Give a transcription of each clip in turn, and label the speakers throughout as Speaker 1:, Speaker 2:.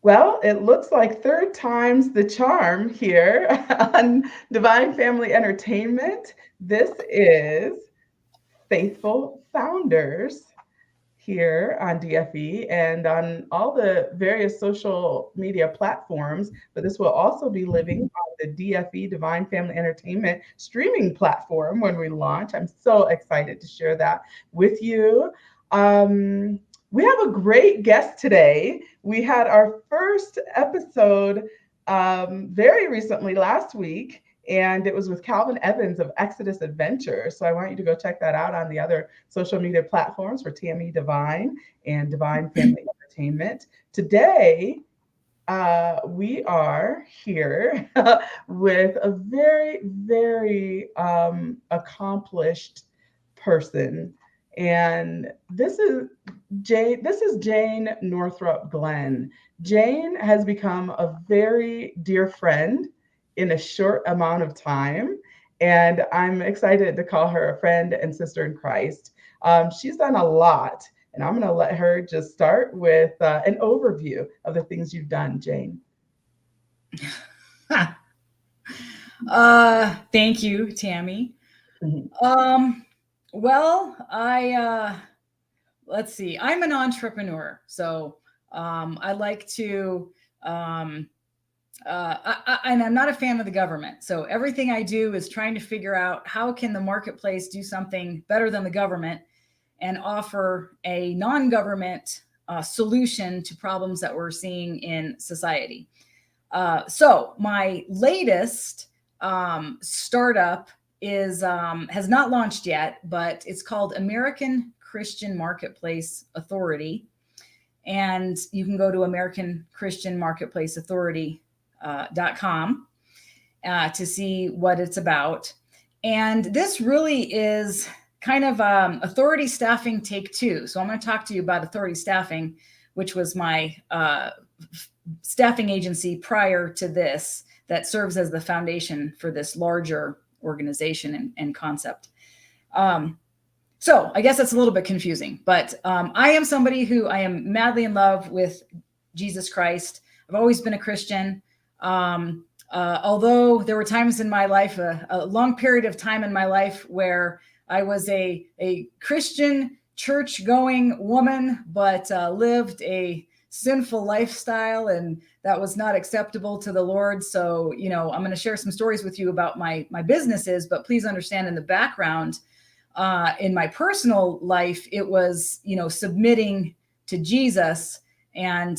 Speaker 1: Well, it looks like third time's the charm here on Divine Family Entertainment. This is Faithful Founders here on DFE and on all the various social media platforms. But this will also be living on the DFE Divine Family Entertainment streaming platform when we launch. I'm so excited to share that with you. Um, we have a great guest today. We had our first episode very recently, last week, and it was with Calvin Evans of Exodus Adventure. So I want you to go check that out on the other social media platforms for Tammy Divine and Divine Family Entertainment. Today, we are here with a very, very accomplished person. And this is Jane Northrup Glenn. Jane has become a very dear friend in a short amount of time. And I'm excited to call her a friend and sister in Christ. She's done a lot, and I'm going to let her just start with an overview of the things you've done, Jane.
Speaker 2: Thank you, Tammy.
Speaker 1: Mhm.
Speaker 2: Um, well, let's see. I'm an entrepreneur, so I like to, um, and I'm not a fan of the government. So everything I do is trying to figure out how can the marketplace do something better than the government and offer a non-government solution to problems that we're seeing in society. So my latest startup is has not launched yet, but it's called American Christian Marketplace Authority, and you can go to American Christian Marketplace Authority.com to see what it's about. And this really is kind of authority staffing take two. So I'm going to talk to you about authority staffing, which was my staffing agency prior to this that serves as the foundation for this larger organization and concept. So I guess that's a little bit confusing, but I am somebody who I am madly in love with Jesus Christ. I've always been a Christian. Although there were times in my life, a long period of time in my life where I was a Christian church going woman, but lived a sinful lifestyle, and that was not acceptable to the Lord. So, I'm going to share some stories with you about my businesses, but please understand in the background, in my personal life, it was, submitting to Jesus and,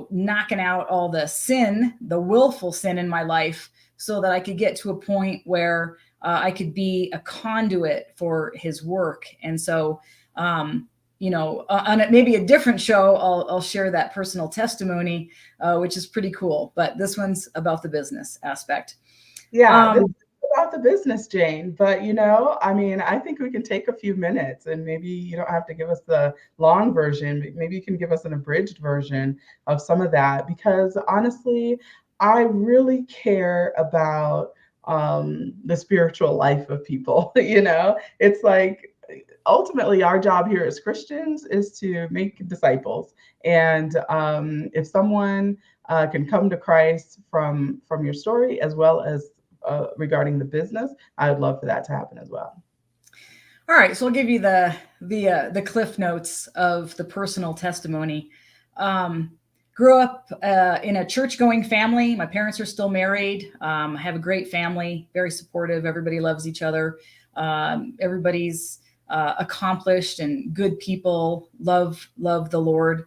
Speaker 2: knocking out all the sin, the willful sin in my life so that I could get to a point where I could be a conduit for his work. And so, on maybe a different show, I'll share that personal testimony, which is pretty cool. But this one's about the business aspect.
Speaker 1: Yeah, this
Speaker 2: Um,
Speaker 1: is about the business, Jane. But I mean, I think we can take a few minutes, and maybe you don't have to give us the long version, but maybe you can give us an abridged version of some of that. Because honestly, I really care about the spiritual life of people. It's like ultimately our job here as Christians is to make disciples. And if someone can come to Christ from your story as well as regarding the business, I would love for that to happen as well.
Speaker 2: all right, so I'll give you the cliff notes of the personal testimony. Um, Grew up in a church going family. My parents are still married. I have a great family, very supportive. Everybody loves each other. Everybody's accomplished and good people. Love the Lord.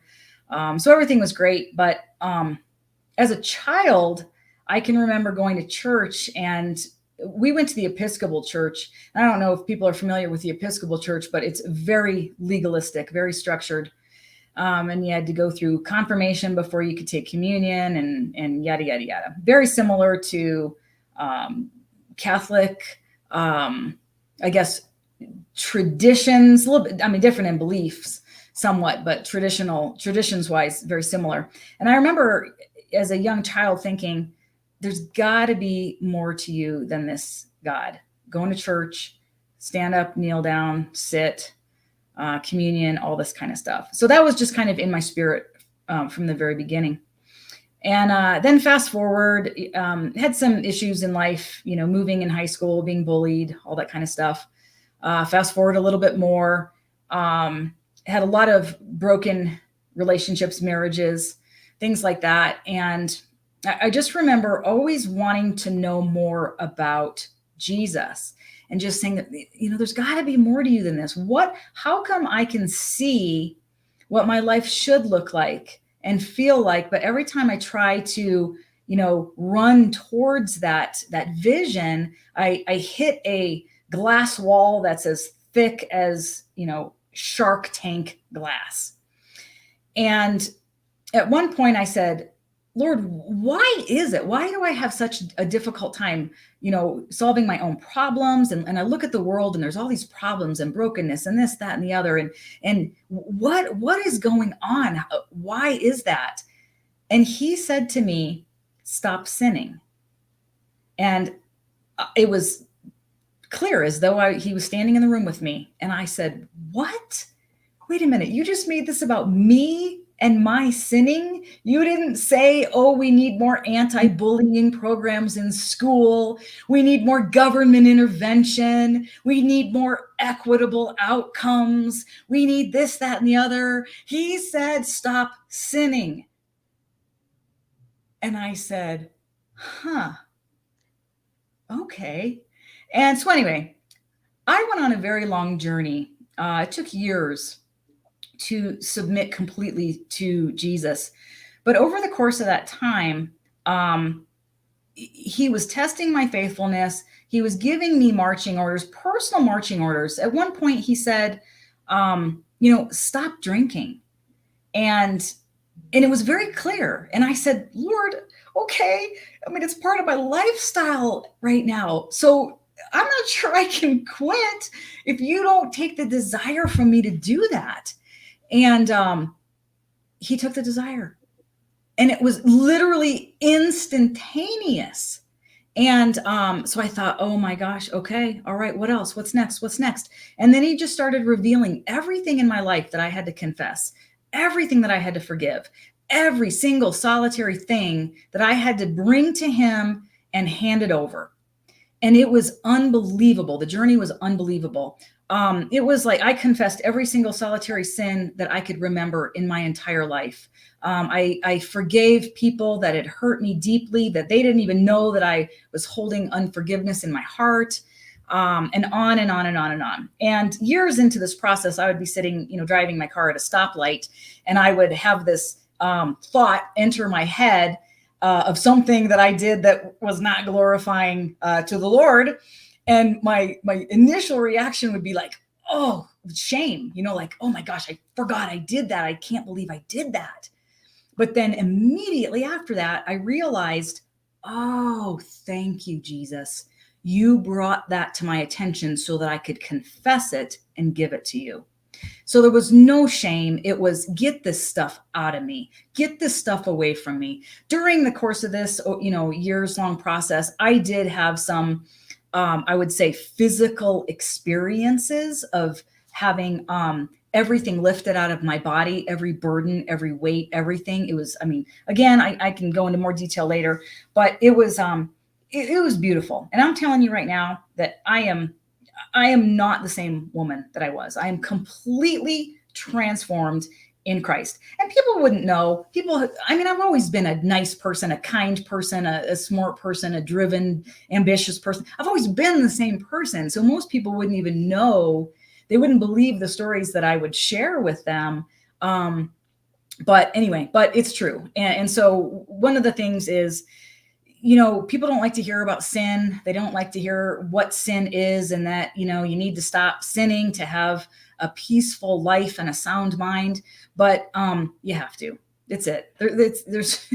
Speaker 2: So everything was great. But as a child, I can remember going to church, and we went to the Episcopal Church. I don't know if people are familiar with the Episcopal Church, but it's very legalistic, very structured. And you had to go through confirmation before you could take communion and yada, yada, yada. Very similar to Catholic, I guess, traditions, a little bit, I mean, different in beliefs somewhat, but traditions wise, very similar. And I remember as a young child thinking, there's got to be more to you than this God. Going to church, stand up, kneel down, sit, communion, all this kind of stuff. So that was just kind of in my spirit from the very beginning. And then fast forward, had some issues in life, moving in high school, being bullied, all that kind of stuff. Fast forward a little bit more, had a lot of broken relationships, marriages, things like that. And I just remember always wanting to know more about Jesus and just saying that, there's got to be more to you than this. How come I can see what my life should look like and feel like, but every time I try to, run towards that vision, I hit a glass wall that's as thick as, Shark Tank glass. And at one point I said, Lord, why is it? Why do I have such a difficult time, solving my own problems? And I look at the world and there's all these problems and brokenness and this, that, and the other. And what is going on? Why is that? And he said to me, stop sinning. And it was clear as though he was standing in the room with me. And I said, what? Wait a minute. You just made this about me and my sinning? You didn't say, oh, we need more anti-bullying programs in school. We need more government intervention. We need more equitable outcomes. We need this, that, and the other. He said, stop sinning. And I said, okay. And so anyway, I went on a very long journey. It took years to submit completely to Jesus. But over the course of that time, he was testing my faithfulness. He was giving me marching orders, personal marching orders. At one point he said, stop drinking. And it was very clear. And I said, Lord, okay. I mean, it's part of my lifestyle right now. So I'm not sure I can quit if you don't take the desire from me to do that. And he took the desire. And it was literally instantaneous. And so I thought, oh my gosh, okay, all right, what else? What's next? What's next? And then he just started revealing everything in my life that I had to confess, everything that I had to forgive, every single solitary thing that I had to bring to him and hand it over. And it was unbelievable. The journey was unbelievable. It was like I confessed every single solitary sin that I could remember in my entire life. I forgave people that had hurt me deeply, that they didn't even know that I was holding unforgiveness in my heart, and on and on and on and on. And years into this process, I would be sitting, driving my car at a stoplight, and I would have this thought enter my head of something that I did that was not glorifying to the Lord. And my initial reaction would be like, oh, shame, like, oh my gosh, I forgot I did that. I can't believe I did that. But then immediately after that, I realized, oh, thank you, Jesus. You brought that to my attention so that I could confess it and give it to you. So there was no shame. It was, get this stuff out of me. Get this stuff away from me. During the course of this, years long process, I did have some, I would say, physical experiences of having everything lifted out of my body, every burden, every weight, everything. It was, again, I can go into more detail later, but it was beautiful. And I'm telling you right now that I am not the same woman that I was. I am completely transformed in Christ. And people wouldn't know. I've always been a nice person, a kind person, a smart person, a driven, ambitious person. I've always been the same person. So most people wouldn't even know. They wouldn't believe the stories that I would share with them. But anyway, but it's true. And so one of the things is, people don't like to hear about sin. They don't like to hear what sin is, and that, you need to stop sinning to have a peaceful life and a sound mind. But you have to. It's it. There's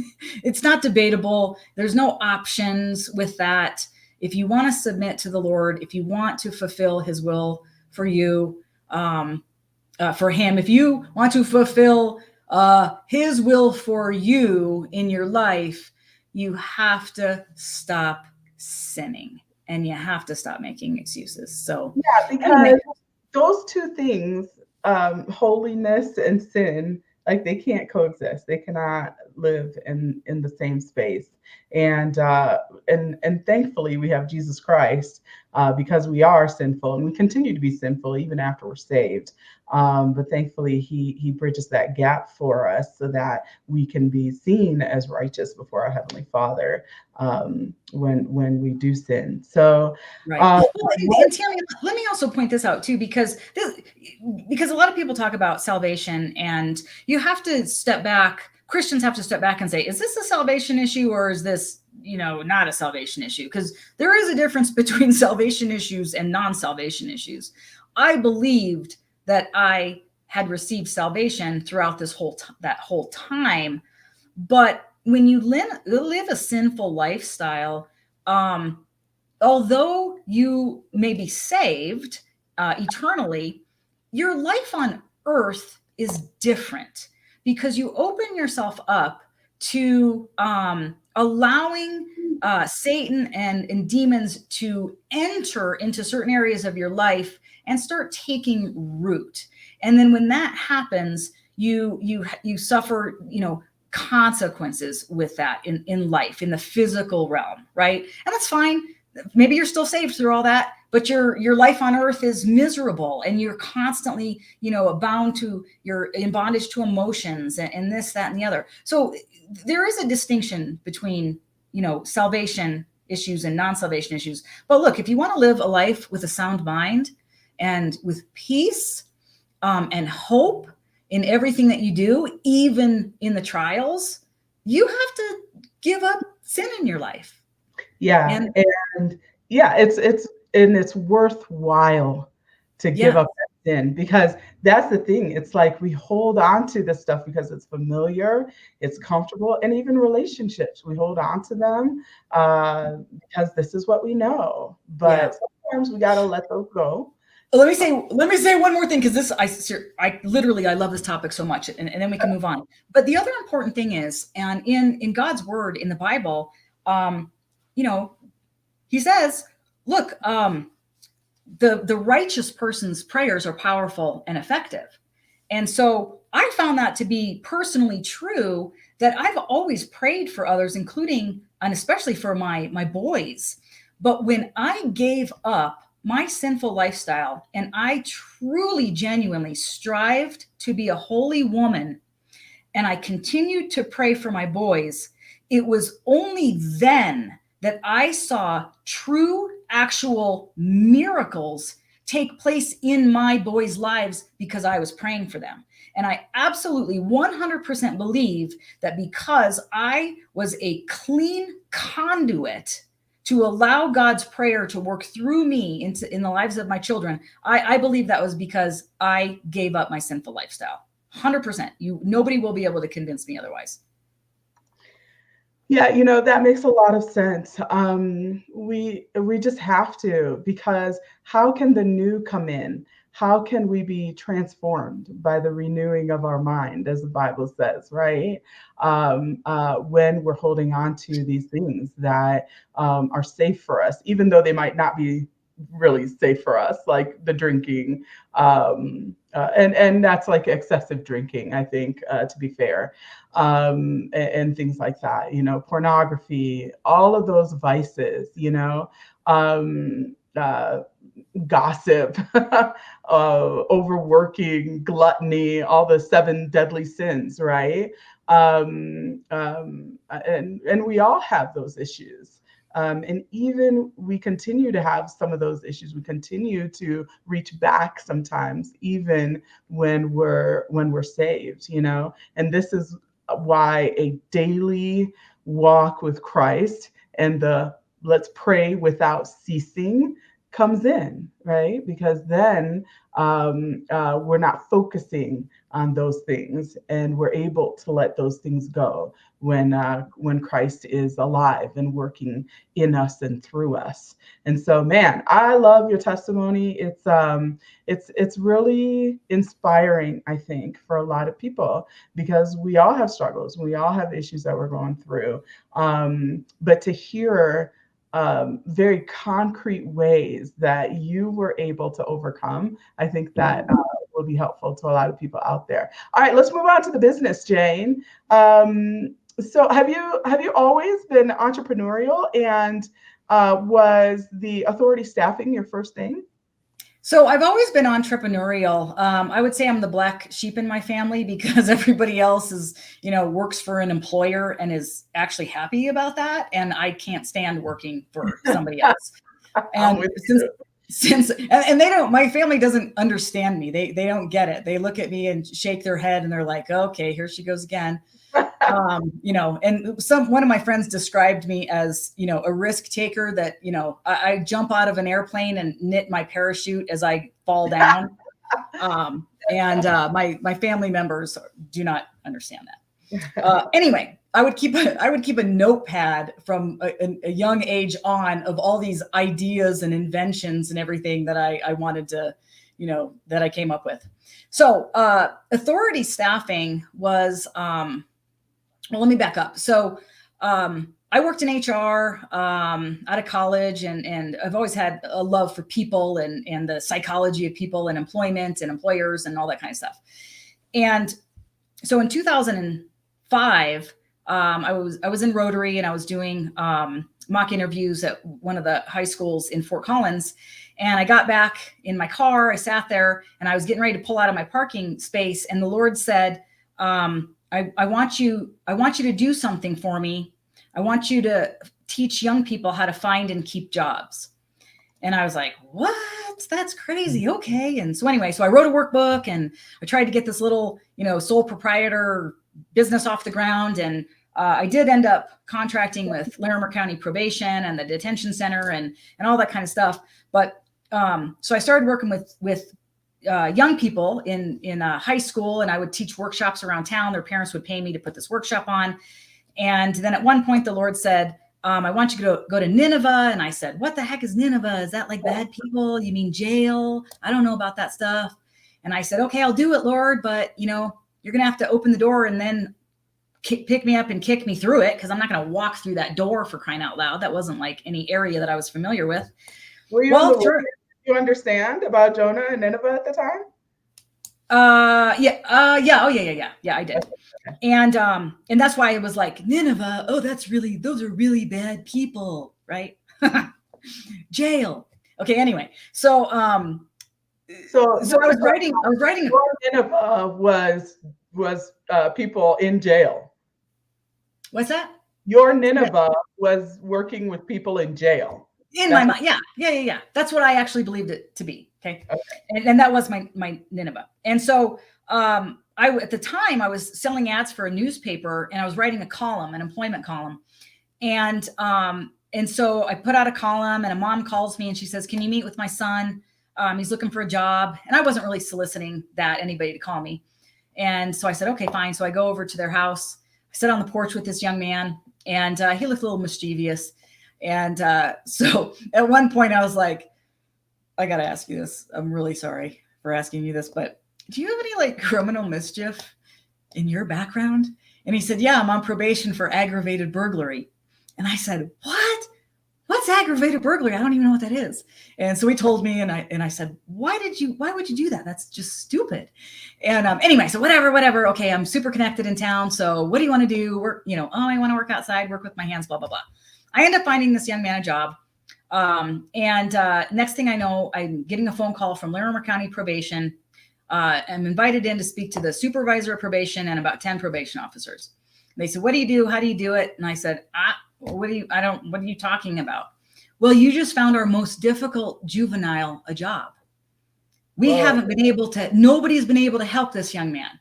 Speaker 2: it's not debatable. There's no options with that. If you want to submit to the Lord, if you want to fulfill his will for you, for him, if you want to fulfill his will for you in your life, you have to stop sinning and you have to stop making excuses. So
Speaker 1: yeah, because those two things, holiness and sin, like they can't coexist. They cannot live in the same space. And thankfully we have Jesus Christ, because we are sinful and we continue to be sinful even after we're saved. But thankfully he bridges that gap for us so that we can be seen as righteous before our Heavenly Father, when we do sin. So
Speaker 2: Right.
Speaker 1: uh,
Speaker 2: Well,
Speaker 1: what
Speaker 2: and Tammy, let me also point this out too, because a lot of people talk about salvation, and you have to step back. Christians have to step back and say, is this a salvation issue, or is this, not a salvation issue? Because there is a difference between salvation issues and non-salvation issues. I believed that I had received salvation throughout that whole time, but when you live a sinful lifestyle, although you may be saved eternally, your life on earth is different because you open yourself up to allowing Satan and demons to enter into certain areas of your life and start taking root. And then when that happens, you suffer, consequences with that in life, in the physical realm, right? And that's fine. Maybe you're still saved through all that, but your life on earth is miserable, and you're constantly, you're in bondage to emotions and this, that, and the other. So there is a distinction between, salvation issues and non-salvation issues. But look, if you want to live a life with a sound mind and with peace, and hope in everything that you do, even in the trials, you have to give up sin in your life.
Speaker 1: Yeah,
Speaker 2: And
Speaker 1: and yeah, it's worthwhile to give
Speaker 2: yeah,
Speaker 1: up that sin, because that's the thing. It's like we hold on to this stuff because it's familiar, it's comfortable, and even relationships, we hold on to them because this is what we know.
Speaker 2: yeah.
Speaker 1: But sometimes we gotta let those go.
Speaker 2: Let me say one more thing, because I literally, I love this topic so much, and then we can move on. But the other important thing is, and in God's word in the Bible, um, he says, look, the righteous person's prayers are powerful and effective. And so I found that to be personally true, that I've always prayed for others, including and especially for my boys. But when I gave up my sinful lifestyle and I truly, genuinely strived to be a holy woman, and I continued to pray for my boys, it was only then that I saw true, actual miracles take place in my boys' lives because I was praying for them. And I absolutely 100% believe that because I was a clean conduit to allow God's prayer to work through me in the lives of my children, I believe that was because I gave up my sinful lifestyle. 100%. Nobody will be able to convince me otherwise.
Speaker 1: Yeah, that makes a lot of sense. We just have to, because how can the new come in? How can we be transformed by the renewing of our mind, as the Bible says, right? When we're holding on to these things that are safe for us, even though they might not be really safe for us, like the drinking, and that's like excessive drinking, I think, to be fair, and things like that, pornography, all of those vices, um, uh, gossip, overworking, gluttony, all the seven deadly sins, right? And we all have those issues. And even we continue to have some of those issues. We continue to reach back sometimes, even when we're saved, And this is why a daily walk with Christ and the let's pray without ceasing comes in, right? Because then we're not focusing on those things, and we're able to let those things go when Christ is alive and working in us and through us. And so, man, I love your testimony. It's really inspiring, I think, for a lot of people, because we all have struggles, we all have issues that we're going through. But to hear very concrete ways that you were able to overcome, I think that will be helpful to a lot of people out there. All right, let's move on to the business, Jane. So have you always been entrepreneurial, and was the authority staffing your first thing?
Speaker 2: So I've always been entrepreneurial. I would say I'm the black sheep in my family because everybody else is, works for an employer and is actually happy about that, and I can't stand working for somebody else.
Speaker 1: I'm
Speaker 2: And
Speaker 1: with
Speaker 2: since
Speaker 1: you.
Speaker 2: since and they don't, my family doesn't understand me. They don't get it. They look at me and shake their head and they're like, okay, here she goes again. And one of my friends described me as, a risk taker that, I jump out of an airplane and knit my parachute as I fall down. And my family members do not understand that. Anyway, I would keep a notepad from a young age on of all these ideas and inventions and everything that I wanted to, that I came up with. So authority staffing was, well, let me back up. So I worked in HR out of college, and I've always had a love for people and the psychology of people and employment and employers and all that kind of stuff. And so in 2005, I was in Rotary, and I was doing mock interviews at one of the high schools in Fort Collins. And I got back in my car, I sat there, and I was getting ready to pull out of my parking space. And the Lord said, I want you to do something for me. I want you to teach young people how to find and keep jobs. And I was like, what? That's crazy. Okay. And so anyway, so I wrote a workbook, and I tried to get this little, sole proprietor business off the ground. And I did end up contracting with Larimer County Probation and the detention center and all that kind of stuff. But so I started working with young people in high school, and I would teach workshops around town. Their parents would pay me to put this workshop on. And then at one point the Lord said, I want you to go to Nineveh. And I said, what the heck is Nineveh? Is that like bad people? You mean jail? I don't know about that stuff. And I said, okay, I'll do it, Lord. But you're going to have to open the door and then pick me up and kick me through it, because I'm not going to walk through that door, for crying out loud. That wasn't like any area that I was familiar with.
Speaker 1: Were you in the Did you understand about Jonah and Nineveh at the time?
Speaker 2: Yeah, oh yeah, I did. And that's why it was like, Nineveh, oh, those are really bad people, right? Jail. Okay, anyway. So I was writing
Speaker 1: Nineveh was people in jail.
Speaker 2: What's that?
Speaker 1: Your Nineveh was working with people in jail.
Speaker 2: In my mind, yeah. That's what I actually believed it to be. Okay. And that was my Nineveh. And so at the time I was selling ads for a newspaper, and I was writing a column, an employment column. And so I put out a column, and a mom calls me and she says, can you meet with my son? He's looking for a job. And I wasn't really soliciting anybody to call me. And so I said, okay, fine. So I go over to their house. I sit on the porch with this young man, and he looked a little mischievous. And so at one point I was like, I got to ask you this. I'm really sorry for asking you this, but do you have any like criminal mischief in your background? And he said, yeah, I'm on probation for aggravated burglary. And I said, what? What's aggravated burglary? I don't even know what that is. And so he told me, and I said, why would you do that? That's just stupid. And anyway, so whatever. Okay, I'm super connected in town. So what do you want to do? I want to work outside, work with my hands, blah, blah, blah. I end up finding this young man a job. Next thing I know, I'm getting a phone call from Larimer County Probation. I'm invited in to speak to the supervisor of probation and about 10 probation officers. They said, what do you do? How do you do it? And I said, what are you talking about? Well, you just found our most difficult juvenile a job. Nobody's been able to help this young man.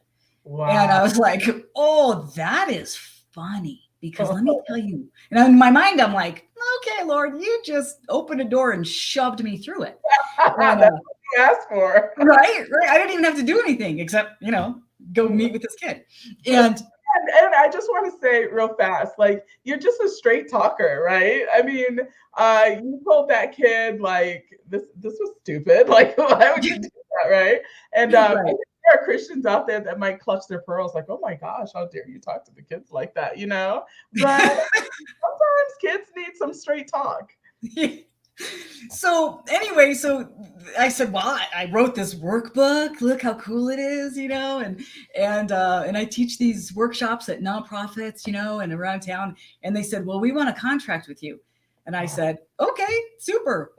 Speaker 2: Wow. And I was like, oh, that is funny. Because let me tell you, and in my mind, I'm like, okay, Lord, you just opened a door and shoved me through it.
Speaker 1: That's what you asked for.
Speaker 2: Right. I didn't even have to do anything except, go meet with this kid. And
Speaker 1: I just want to say real fast, like, you're just a straight talker, right? I mean, you told that kid, like, this was stupid. Like, why would you do that, right? And right. There are Christians out there that might clutch their pearls, like, oh my gosh, how dare you talk to the kids like that, But sometimes kids need some straight talk.
Speaker 2: So anyway, I said, well, I wrote this workbook. Look how cool it is, and I teach these workshops at nonprofits, and around town. And they said, well, we want a contract with you. And I said, okay, super.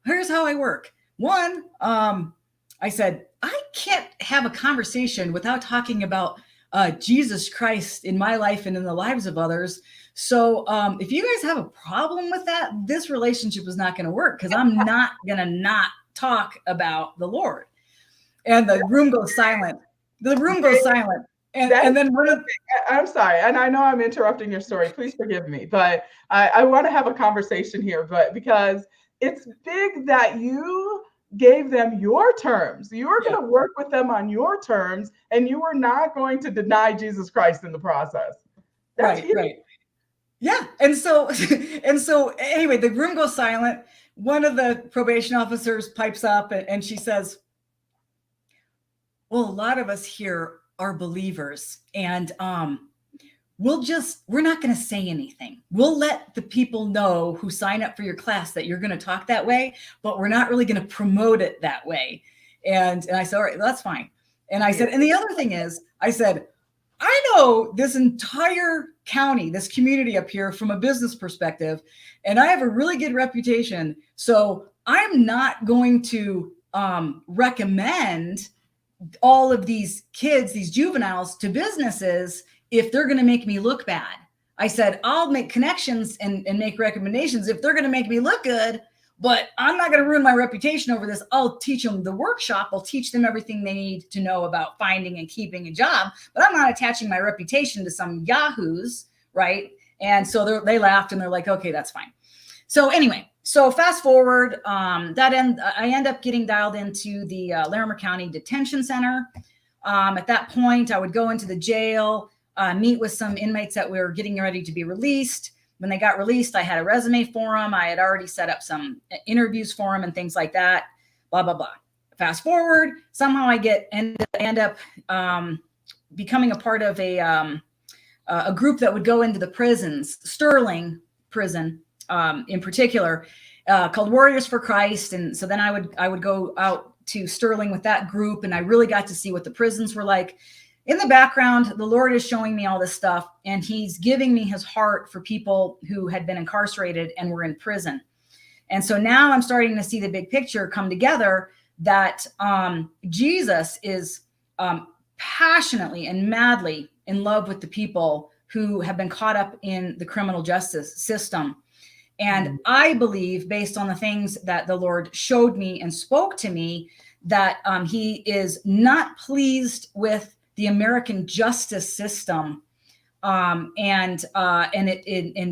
Speaker 2: Here's how I work. One, I said, I can't have a conversation without talking about Jesus Christ in my life and in the lives of others. So if you guys have a problem with that, this relationship is not going to work, because I'm not going to not talk about the Lord. And the room goes silent. The room goes silent. And then
Speaker 1: I'm sorry, and I know I'm interrupting your story. Please forgive me, but I want to have a conversation here, but because it's big that you gave them your terms. You were going to work with them on your terms, and you were not going to deny Jesus Christ in the process. That's huge.
Speaker 2: Right. Yeah. And so anyway, the room goes silent. One of the probation officers pipes up and she says, well, a lot of us here are believers, and we're not going to say anything. We'll let the people know who sign up for your class that you're going to talk that way, but we're not really going to promote it that way. And I said, all right, that's fine. And I said, and the other thing is, I said, I know this entire county, this community up here from a business perspective, and I have a really good reputation. So I'm not going to recommend all of these kids, these juveniles, to businesses if they're going to make me look bad. I said, I'll make connections and make recommendations if they're going to make me look good, but I'm not going to ruin my reputation over this. I'll teach them the workshop. I'll teach them everything they need to know about finding and keeping a job, but I'm not attaching my reputation to some yahoos, right? And so they laughed and they're like, okay, that's fine. So anyway, so fast forward, I end up getting dialed into the Larimer County Detention Center. At that point, I would go into the jail, meet with some inmates that were getting ready to be released. When they got released, I had a resume for them. I had already set up some interviews for them and things like that, blah, blah, blah. Fast forward, somehow I end up becoming a part of a group that would go into the prisons, Sterling Prison in particular, called Warriors for Christ. And so then I would go out to Sterling with that group, and I really got to see what the prisons were like. In the background, the Lord is showing me all this stuff, and he's giving me his heart for people who had been incarcerated and were in prison. And so now I'm starting to see the big picture come together, that Jesus is passionately and madly in love with the people who have been caught up in the criminal justice system. And I believe, based on the things that the Lord showed me and spoke to me, that he is not pleased with the American justice system, and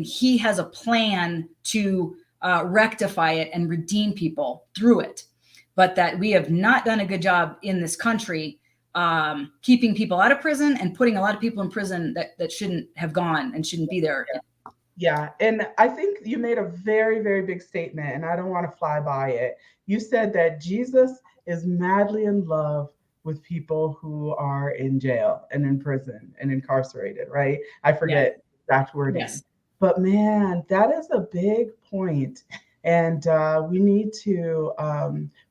Speaker 2: he has a plan to rectify it and redeem people through it, but that we have not done a good job in this country keeping people out of prison and putting a lot of people in prison that shouldn't have gone and shouldn't be there.
Speaker 1: Yeah, and I think you made a very, very big statement, and I don't want to fly by it. You said that Jesus is madly in love with people who are in jail and in prison and incarcerated, right? I forget exact wording. Yes. But man, that is a big point. And we need to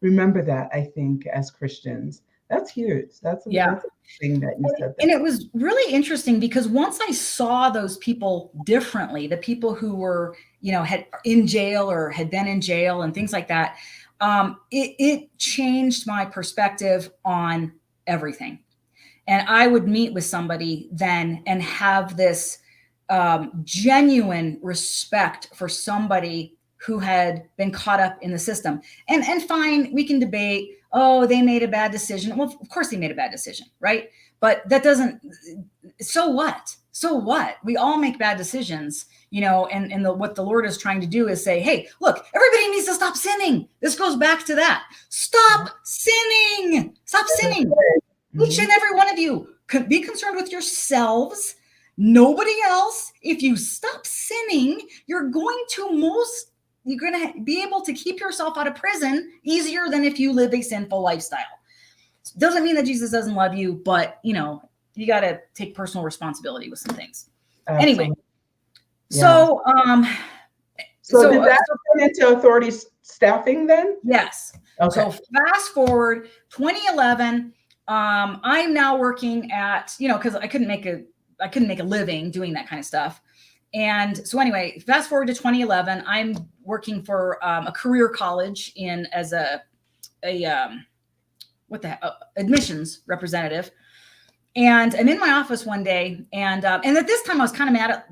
Speaker 1: remember that, I think, as Christians. That's huge. That's a thing that you said.
Speaker 2: And it was really interesting, because once I saw those people differently, the people who were, had in jail or had been in jail and things like that, it changed my perspective on everything. And I would meet with somebody then and have this genuine respect for somebody who had been caught up in the system. And fine, we can debate, oh, they made a bad decision. Well, of course they made a bad decision, right? But that doesn't, so what? So what? We all make bad decisions, and what the Lord is trying to do is say, hey, look, everybody needs to stop sinning. This goes back to that. Stop sinning. Stop sinning. Each and every one of you be concerned with yourselves, nobody else. If you stop sinning, you're going to be able to keep yourself out of prison easier than if you live a sinful lifestyle. Doesn't mean that Jesus doesn't love you, but you got to take personal responsibility with some things. Absolutely. Anyway, so
Speaker 1: did that turn into authority staffing then?
Speaker 2: Yes.
Speaker 1: Okay.
Speaker 2: So fast forward 2011, I'm now working at, because I couldn't make a living doing that kind of stuff. And so anyway, fast forward to 2011, I'm working for a career college as a admissions representative. And I'm in my office one day, and at this time I was kind of mad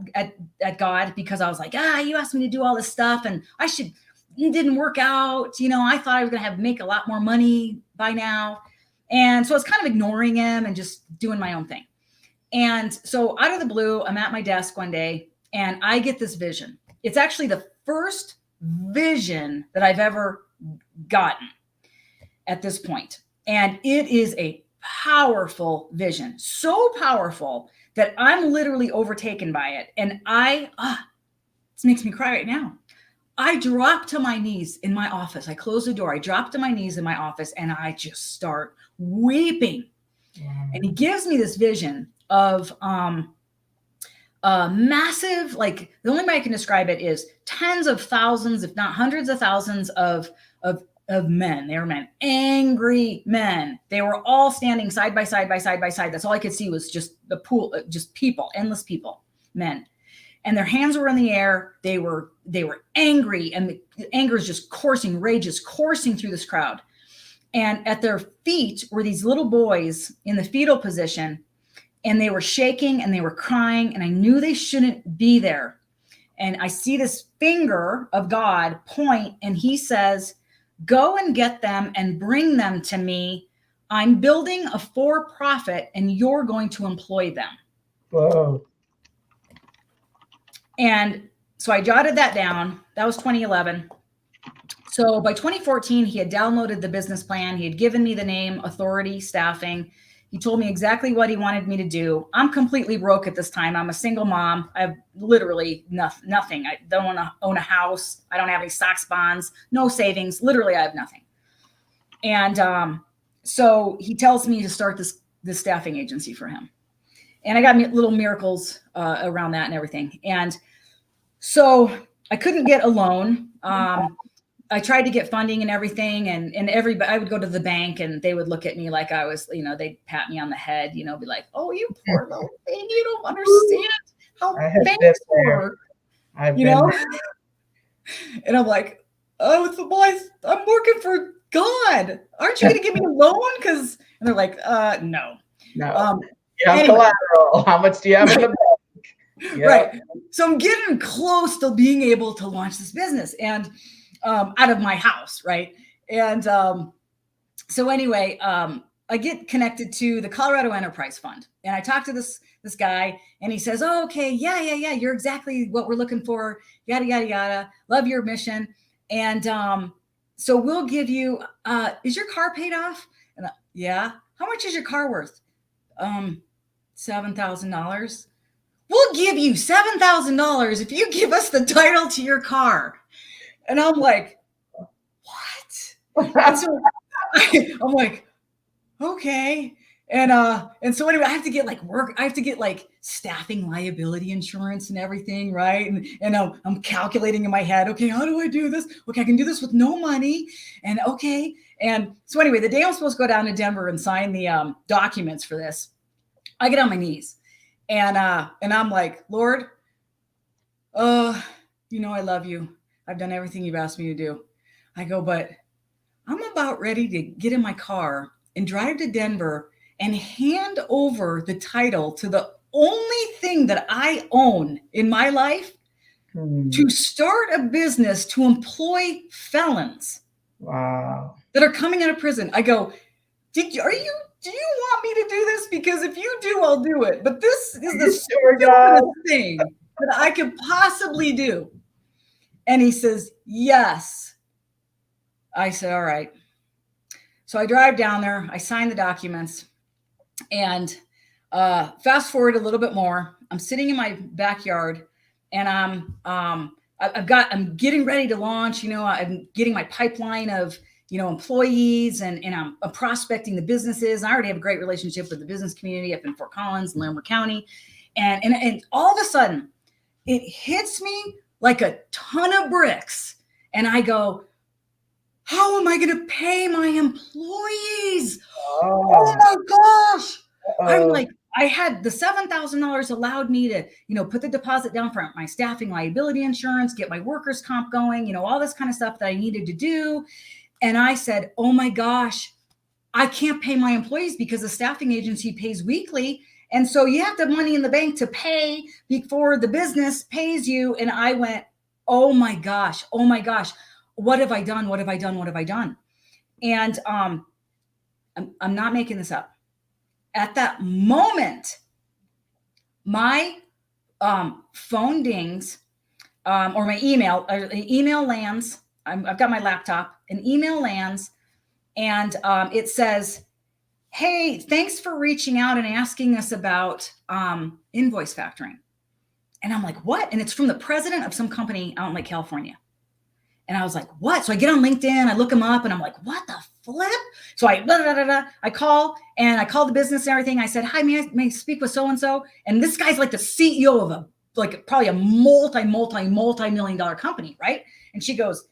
Speaker 2: at God, because I was like, you asked me to do all this stuff, and it didn't work out. I thought I was going to make a lot more money by now. And so I was kind of ignoring him and just doing my own thing. And so out of the blue, I'm at my desk one day and I get this vision. It's actually the first vision that I've ever gotten at this point. And it is a powerful vision, so powerful that I'm literally overtaken by it. And this makes me cry right now. I dropped to my knees in my office. I closed the door. I dropped to my knees in my office and I just start weeping. And he gives me this vision of massive, like, the only way I can describe it is tens of thousands, if not hundreds of thousands of men. They were men, angry men. They were all standing side by side. That's all I could see was just the pool, just people, endless people, men. And their hands were in the air. They were angry, and the anger is just coursing, rage is coursing through this crowd. And at their feet were these little boys in the fetal position, and they were shaking and they were crying, and I knew they shouldn't be there. And I see this finger of God point, and he says, "Go and get them and bring them to me. I'm building a for-profit and you're going to employ them."
Speaker 1: Whoa.
Speaker 2: And so I jotted that down. That was 2011. So by 2014, he had downloaded the business plan. He had given me the name, authority, staffing. He told me exactly what he wanted me to do. I'm completely broke at this time. I'm a single mom. I have literally nothing. I don't own a house. I don't have any stocks, bonds, no savings. Literally, I have nothing. And so he tells me to start this staffing agency for him. And I got little miracles around that and everything. And so I couldn't get a loan. I tried to get funding and everything, and I would go to the bank and they would look at me like I was, they'd pat me on the head, be like, "Oh, you poor little baby, you don't understand how banks work," And I'm like, "Oh, it's the boys. I'm working for God. Aren't you going to give me a loan?" And they're like, "No."
Speaker 1: Anyway. Collateral. How much do you have in the bank?
Speaker 2: Yep. Right. So I'm getting close to being able to launch this business and out of my house. Right. And so anyway, I get connected to the Colorado Enterprise Fund, and I talked to this guy, and he says, "Oh, okay. Yeah. You're exactly what we're looking for. Yada, yada, yada. Love your mission. And so we'll give you, is your car paid off?" And yeah. "How much is your car worth?" $7,000. "We'll give you $7,000 if you give us the title to your car." And I'm like, "What?" And so I'm like, "Okay." And so anyway, I have to get work. I have to get staffing liability insurance and everything, right? And I'm calculating in my head, okay, how do I do this? Okay, I can do this with no money. And okay. And so anyway, the day I'm supposed to go down to Denver and sign the documents for this, I get on my knees, and I'm like, "Lord, I love you. I've done everything you've asked me to do." I go, "But I'm about ready to get in my car and drive to Denver and hand over the title to the only thing that I own in my life to start a business to employ felons."
Speaker 1: Wow.
Speaker 2: That are coming out of prison. I go, do you want me to do this? Because if you do, I'll do it. But this is the stupidest thing that I could possibly do. And he says, "Yes." I said, "All right." So I drive down there. I sign the documents. And fast forward a little bit more. I'm sitting in my backyard, and I'm getting ready to launch. I'm getting my pipeline of employees, and I'm prospecting the businesses. I already have a great relationship with the business community up in Fort Collins, Larimer County. And all of a sudden it hits me like a ton of bricks. And I go, How am I going to pay my employees? Oh
Speaker 1: Oh,
Speaker 2: my gosh. I'm
Speaker 1: uh-oh.
Speaker 2: like, I had the $7,000 allowed me to, put the deposit down for my staffing liability insurance, get my workers' comp going, all this kind of stuff that I needed to do. And I said, oh my gosh, I can't pay my employees because the staffing agency pays weekly. And so you have to have money in the bank to pay before the business pays you. And I went, oh my gosh, what have I done? What have I done? What have I done? And I'm not making this up. At that moment, my phone dings, or my email lands. I've got my laptop, an email lands, and it says, hey, thanks for reaching out and asking us about invoice factoring. And I'm like, what? And it's from the president of some company out in Lake California. And I was like, what? So I get on LinkedIn, I look him up, and I'm like, what the flip? So I call the business and everything. I said, hi, may I speak with so-and-so? And this guy's like the CEO of probably a multi-million dollar company, right? And she goes,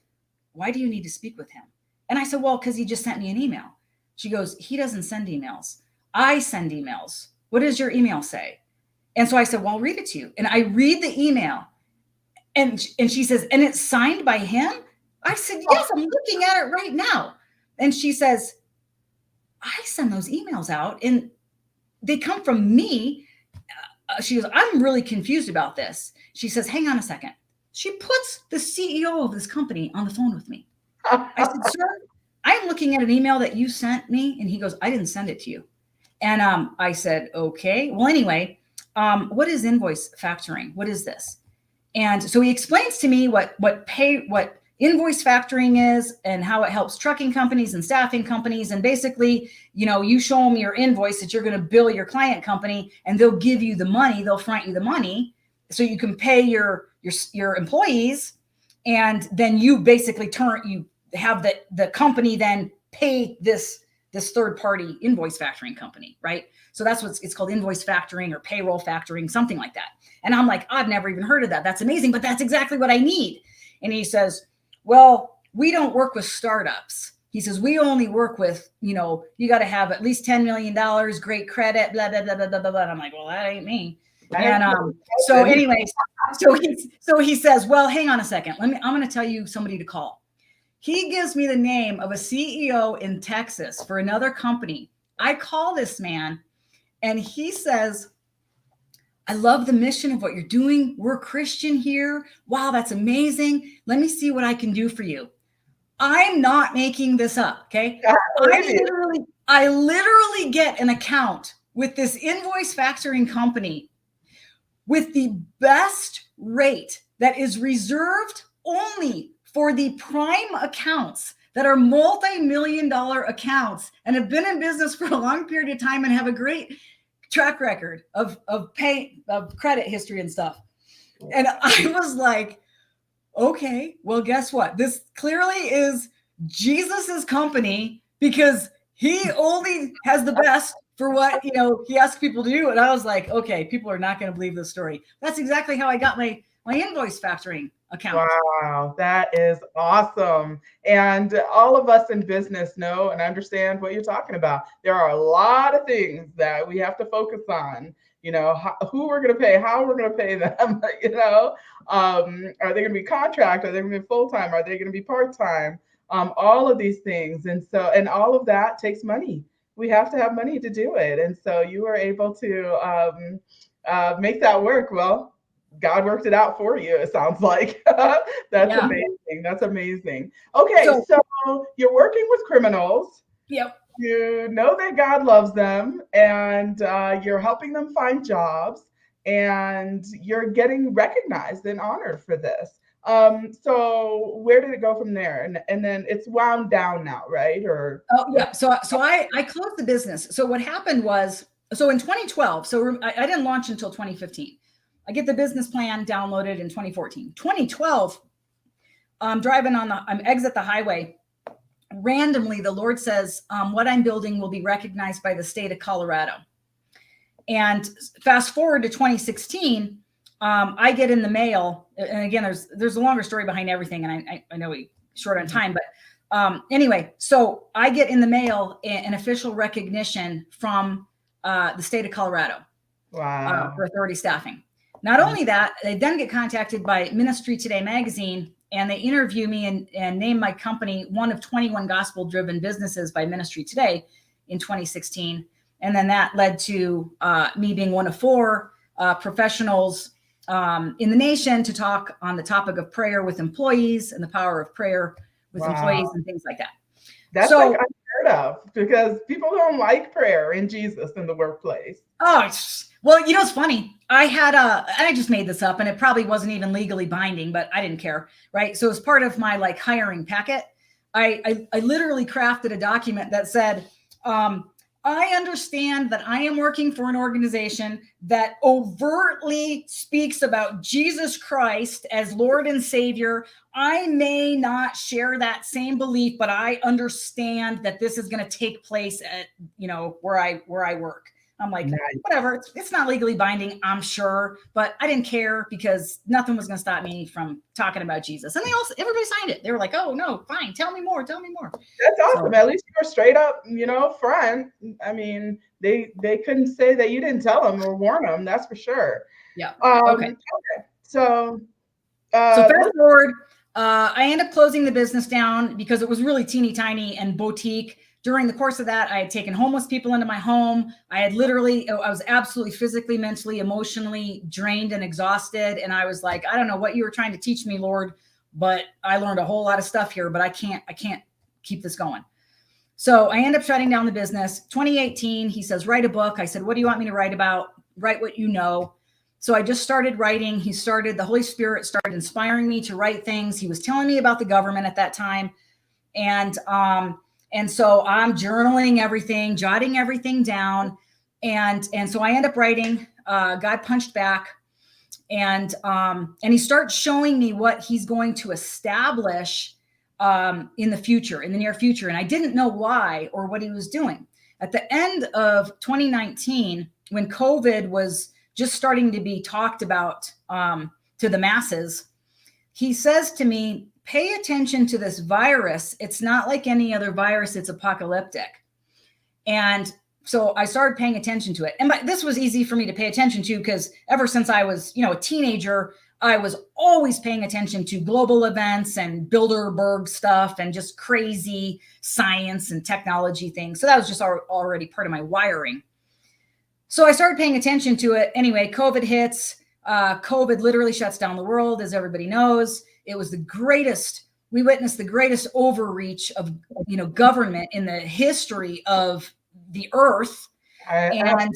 Speaker 2: why do you need to speak with him? And I said, well, because he just sent me an email. She goes, he doesn't send emails. I send emails. What does your email say? And so I said, well, I'll read it to you. And I read the email. And she says, and it's signed by him? I said, yes, I'm looking at it right now. And she says, I send those emails out and they come from me. She goes, I'm really confused about this. She says, hang on a second. She puts the CEO of this company on the phone with me. I said, sir, I'm looking at an email that you sent me. And he goes, I didn't send it to you. And I said, okay. Well, anyway, what is invoice factoring? What is this? And so he explains to me what invoice factoring is and how it helps trucking companies and staffing companies. And basically, you show them your invoice that you're going to bill your client company, and they'll give you the money. They'll front you the money so you can pay your employees. And then you basically have the company then pay this third party invoice factoring company, right? So that's what it's called, invoice factoring or payroll factoring, something like that. And I'm like, I've never even heard of that. That's amazing, but that's exactly what I need. And he says, well, we don't work with startups. He says, we only work with, you got to have at least $10 million, great credit, blah, blah, blah, blah, blah, blah. And I'm like, well, that ain't me. And so anyways, so he says, well, hang on a second. I'm going to tell you somebody to call. He gives me the name of a CEO in Texas for another company. I call this man and he says, I love the mission of what you're doing. We're Christian here. Wow, that's amazing. Let me see what I can do for you. I'm not making this up, okay? I literally get an account with this invoice factoring company with the best rate that is reserved only for the prime accounts that are multi-million dollar accounts and have been in business for a long period of time and have a great track record of credit history and stuff. And I was like, okay, well, guess what? This clearly is Jesus's company because he only has the best for what, he asks people to do. And I was like, okay, people are not going to believe this story. That's exactly how I got my invoice factoring account.
Speaker 1: Wow, that is awesome. And all of us in business know and understand what you're talking about. There are a lot of things that we have to focus on, who we're going to pay, how we're going to pay them, are they going to be contract? Are they going to be full-time? Are they going to be part-time? All of these things. And all of that takes money. We have to have money to do it. And so you were able to make that work. Well, God worked it out for you, it sounds like. That's amazing. That's amazing. Okay, so you're working with criminals.
Speaker 2: Yep.
Speaker 1: You know that God loves them, and you're helping them find jobs, and you're getting recognized and honored for this. So where did it go from there? And then it's wound down now, right? Or
Speaker 2: yeah. So I closed the business. So what happened was, so in 2012, so I didn't launch until 2015. I get the business plan downloaded in 2014. 2012, I'm driving I'm exit the highway. Randomly, the Lord says, what I'm building will be recognized by the state of Colorado. And fast forward to 2016, I get in the mail, and again, there's a longer story behind everything, and I know we're short on time, but Anyway, so I get in the mail an official recognition from the state of Colorado
Speaker 1: Wow.
Speaker 2: for authority staffing. Not only that, they then get contacted by Ministry Today magazine, and they interview me and name my company one of 21 gospel-driven businesses by Ministry Today in 2016. And then that led to me being one of 4 professionals in the nation to talk on the topic of prayer with employees and the power of prayer with employees and things like that.
Speaker 1: That's like unheard of, because people don't like prayer and Jesus in the workplace.
Speaker 2: Oh, well, you know, it's funny. I just made this up, and it probably wasn't even legally binding, but I didn't care, right? So as part of my like hiring packet, I literally crafted a document that said, I understand that I am working for an organization that overtly speaks about Jesus Christ as Lord and Savior. I may not share that same belief, but I understand that this is going to take place at, you know, where I work. I'm like, nice. Whatever. It's not legally binding, I'm sure, but I didn't care because nothing was going to stop me from talking about Jesus. And everybody signed it. They were like, oh no, fine. Tell me more.
Speaker 1: That's awesome. So, at least you're straight up, you know, front. I mean, they couldn't say that you didn't tell them or warn them. That's for sure.
Speaker 2: Yeah.
Speaker 1: Okay. So
Speaker 2: fast forward, I ended up closing the business down because it was really teeny tiny and boutique. During the course of that, I had taken homeless people into my I was absolutely physically, mentally, emotionally drained and exhausted. And I was like, I don't know what you were trying to teach me, Lord, but I learned a whole lot of stuff here, but I can't keep this going. So I ended up shutting down the business. 2018, he says, write a book. I said, what do you want me to write about? Write what you know. So I just started writing. The Holy Spirit started inspiring me to write things. He was telling me about the government at that time. And so I'm journaling everything, jotting everything down. And so I end up writing, God punched back, and he starts showing me what he's going to establish in the near future. And I didn't know why or what he was doing. At the end of 2019, when COVID was just starting to be talked about to the masses, he says to me, pay attention to this virus. It's not like any other virus. It's apocalyptic. And so I started paying attention to it. And this was easy for me to pay attention to because ever since I was, a teenager, I was always paying attention to global events and Bilderberg stuff and just crazy science and technology things. So that was just already part of my wiring. So I started paying attention to it. Anyway, COVID hits. COVID literally shuts down the world, as everybody knows. It was we witnessed the greatest overreach of, government in the history of the earth. And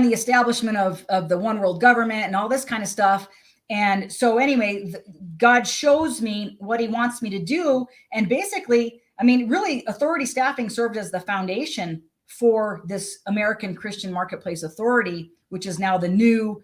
Speaker 2: the establishment of the one world government and all this kind of stuff. And so anyway, God shows me what he wants me to do. And basically, really authority staffing served as the foundation for this American Christian Marketplace Authority, which is now the new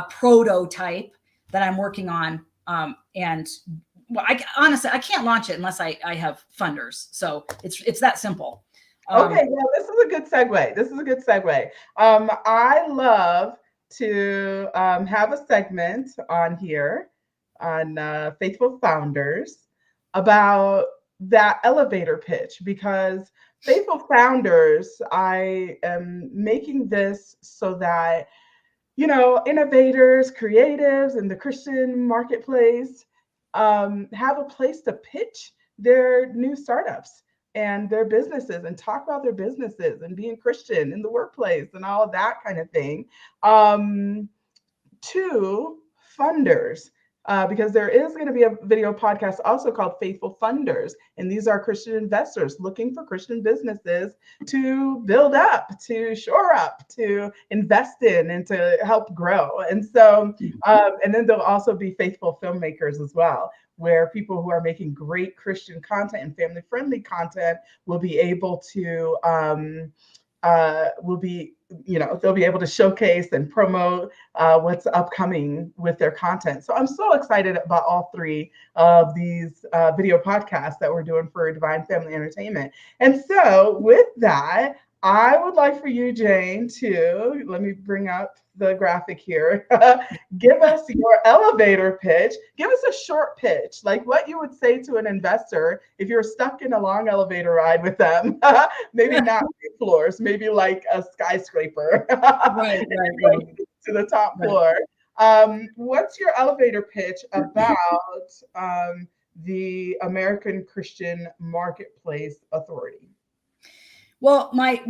Speaker 2: prototype that I'm working on. Honestly, I can't launch it unless I have funders. So it's that simple.
Speaker 1: Okay, well, this is a good segue. I love to have a segment on here on Faithful Founders about that elevator pitch, because Faithful Founders, I am making this so that, innovators, creatives in the Christian marketplace have a place to pitch their new startups and their businesses and talk about their businesses and being Christian in the workplace and all of that kind of thing, to funders. Because there is going to be a video podcast also called Faithful Funders. And these are Christian investors looking for Christian businesses to build up, to shore up, to invest in, and to help grow. And so, and then there'll also be faithful filmmakers as well, where people who are making great Christian content and family-friendly content will be able to, they'll be able to showcase and promote what's upcoming with their content. So I'm so excited about all three of these video podcasts that we're doing for Divine Family Entertainment. And so with that, I would like for you, Jane, to let me bring up the graphic here. Give us your elevator pitch. Give us a short pitch, like what you would say to an investor if you're stuck in a long elevator ride with them. Maybe not floors, maybe like a skyscraper
Speaker 2: Right, right, right,
Speaker 1: to the top
Speaker 2: right.
Speaker 1: floor. What's your elevator pitch about the American Christian Marketplace Authority?
Speaker 2: Well, my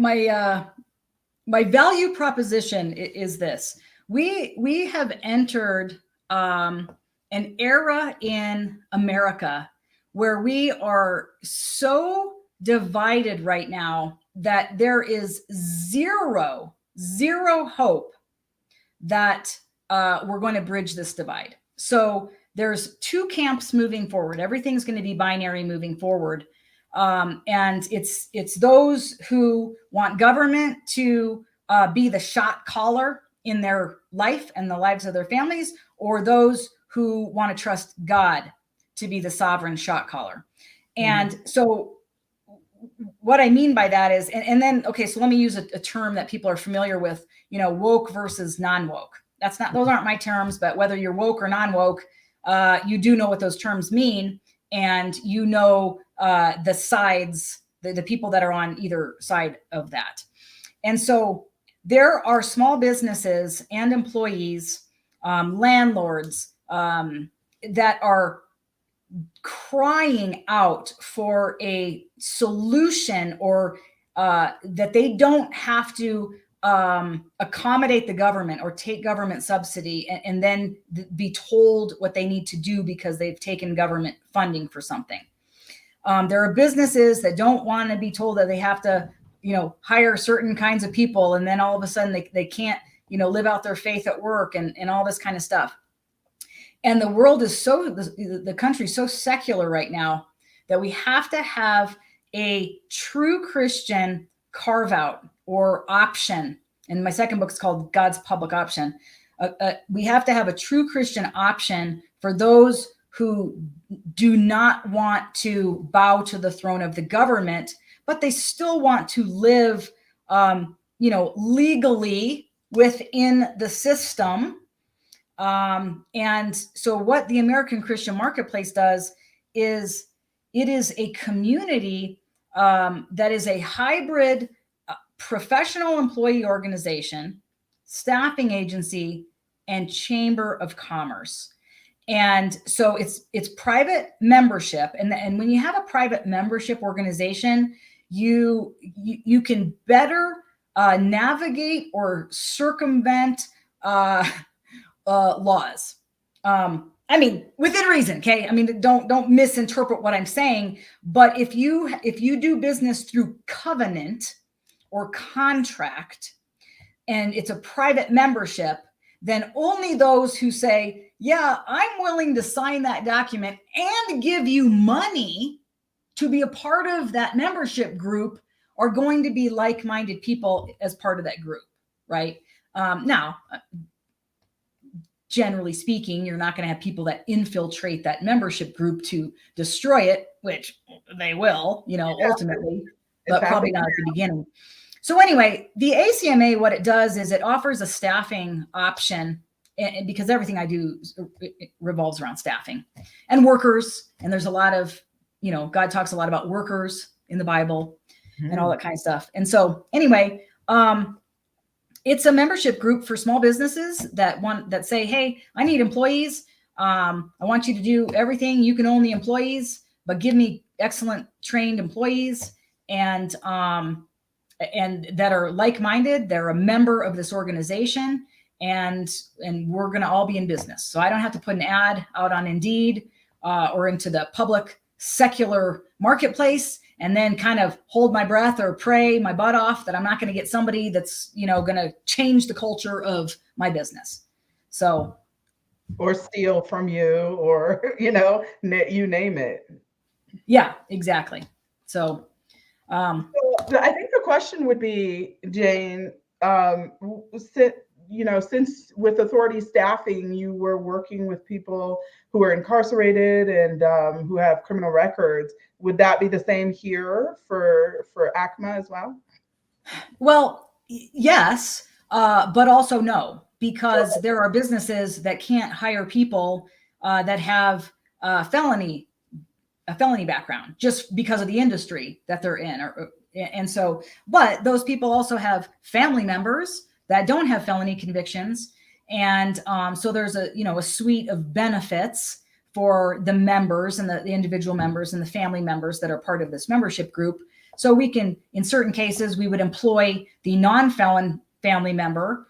Speaker 2: value proposition is this: we have entered an era in America where we are so divided right now that there is zero hope that we're going to bridge this divide. So there's two camps moving forward. Everything's going to be binary moving forward. And it's those who want government to be the shot caller in their life and the lives of their families, or those who want to trust God to be the sovereign shot caller. And so what I mean by that is, and then, okay, so let me use a term that people are familiar with, woke versus non-woke. Those aren't my terms, but whether you're woke or non-woke, you do know what those terms mean. And the sides, the people that are on either side of that. And so there are small businesses and employees, landlords, that are crying out for a solution, or that they don't have to accommodate the government or take government subsidy and then be told what they need to do because they've taken government funding for something. There are businesses that don't want to be told that they have to, hire certain kinds of people, and then all of a sudden they can't, live out their faith at work and all this kind of stuff. And the world is the country's so secular right now that we have to have a true Christian carve out or option. And my second book is called God's Public Option. We have to have a true Christian option for those who do not want to bow to the throne of the government, but they still want to live, legally within the system. And so what the American Christian Marketplace does is it is a community that is a hybrid professional employee organization, staffing agency, and chamber of commerce. And so it's private membership. And when you have a private membership organization, you can better navigate or circumvent laws. Within reason. Okay. Don't misinterpret what I'm saying, but if you do business through covenant or contract and it's a private membership, then only those who say, yeah, I'm willing to sign that document and give you money to be a part of that membership group are going to be like-minded people as part of that group. Right. Now, generally speaking, you're not going to have people that infiltrate that membership group to destroy it, which they will, ultimately, but probably not at the beginning. So anyway, the ACMA, what it does is it offers a staffing option, and because everything I do it revolves around staffing and workers. And there's a lot of, God talks a lot about workers in the Bible and all that kind of stuff. And so anyway, it's a membership group for small businesses that say, hey, I need employees. I want you to do everything. You can own the employees, but give me excellent trained employees and that are like-minded. They're a member of this organization, and we're going to all be in business. So I don't have to put an ad out on Indeed or into the public secular marketplace and then kind of hold my breath or pray my butt off that I'm not going to get somebody that's, going to change the culture of my business. So,
Speaker 1: or steal from you, or, you name it.
Speaker 2: Yeah, exactly. So
Speaker 1: I think the question would be, Jane, since with authority staffing, you were working with people who are incarcerated and who have criminal records. Would that be the same here for ACMA as well?
Speaker 2: Well, yes, but also no, because there are businesses that can't hire people that have felony a felony background just because of the industry that they're in. And so, but those people also have family members that don't have felony convictions. And so there's a suite of benefits for the members and the individual members and the family members that are part of this membership group. So we can, in certain cases, we would employ the non-felon family member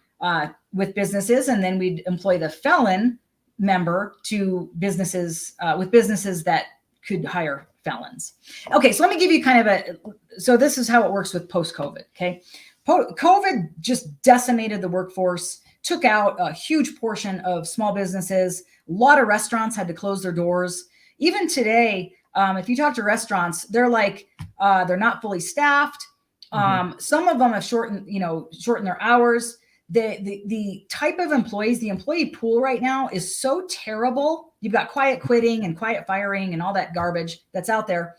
Speaker 2: with businesses, and then we'd employ the felon member to businesses with businesses that could hire felons. Okay, so let me give you kind of so this is how it works with post-COVID, okay? COVID just decimated the workforce, took out a huge portion of small businesses. A lot of restaurants had to close their doors. Even today, if you talk to restaurants, they're like, they're not fully staffed. Some of them have shortened their hours. The type of employees, the employee pool right now is so terrible. You've got quiet quitting and quiet firing and all that garbage that's out there.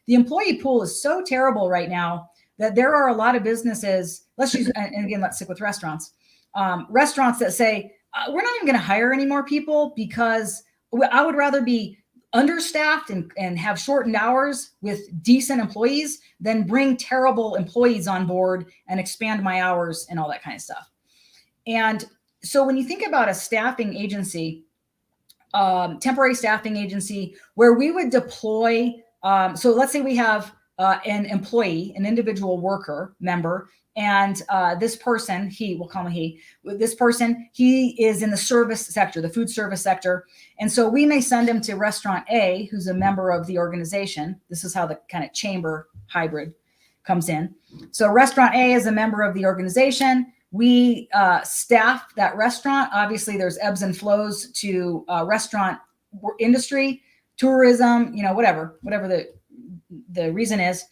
Speaker 2: The employee pool is so terrible right now that there are a lot of businesses, and again, let's stick with restaurants, restaurants that say, we're not even going to hire any more people because I would rather be understaffed and have shortened hours with decent employees than bring terrible employees on board and expand my hours and all that kind of stuff. And so when you think about a staffing agency, temporary staffing agency, where we would deploy, so let's say we have an employee, an individual worker member, and this person, we'll call him he, this person, he is in the service sector, the food service sector. And so we may send him to restaurant A, who's a member of the organization. This is how the kind of chamber hybrid comes in. So restaurant A is a member of the organization. We staff that restaurant. Obviously, there's ebbs and flows to restaurant industry, tourism, whatever the reason is.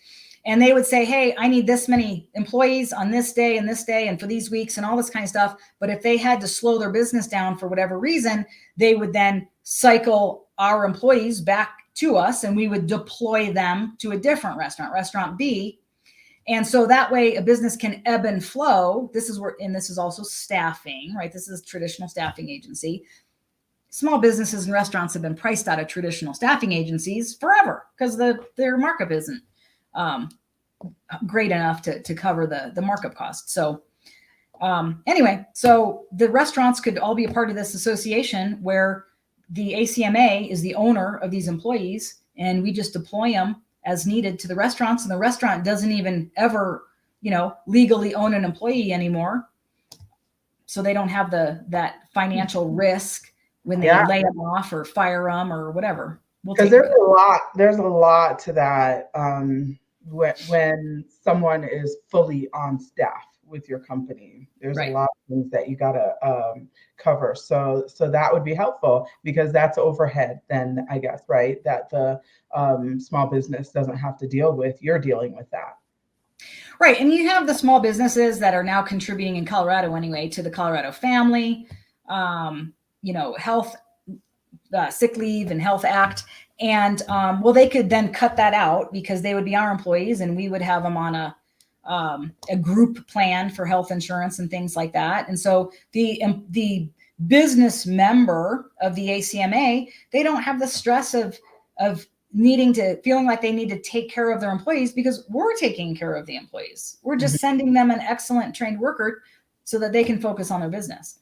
Speaker 2: And they would say, hey, I need this many employees on this day and for these weeks and all this kind of stuff. But if they had to slow their business down for whatever reason, they would then cycle our employees back to us, and we would deploy them to a different restaurant B. And so that way a business can ebb and flow. This is also staffing, right? This is traditional staffing agency. Small businesses and restaurants have been priced out of traditional staffing agencies forever because their markup isn't great enough to cover the markup cost. So anyway, so the restaurants could all be a part of this association where the ACMA is the owner of these employees, and we just deploy them as needed to the restaurants, and the restaurant doesn't even ever, legally own an employee anymore. So they don't have that financial risk when they lay them off or fire them or whatever.
Speaker 1: Because there's a lot to that when someone is fully on staff with your company. There's a lot of things that you gotta cover. So that would be helpful because that's overhead then, I guess, right? That the small business doesn't have to deal with. You're dealing with that.
Speaker 2: Right. And you have the small businesses that are now contributing in Colorado anyway to the Colorado Family, health, sick leave and health act. And they could then cut that out because they would be our employees and we would have them on a group plan for health insurance and things like that. And so the business member of the ACMA, they don't have the stress of feeling like they need to take care of their employees because we're taking care of the employees. We're just sending them an excellent trained worker so that they can focus on their business.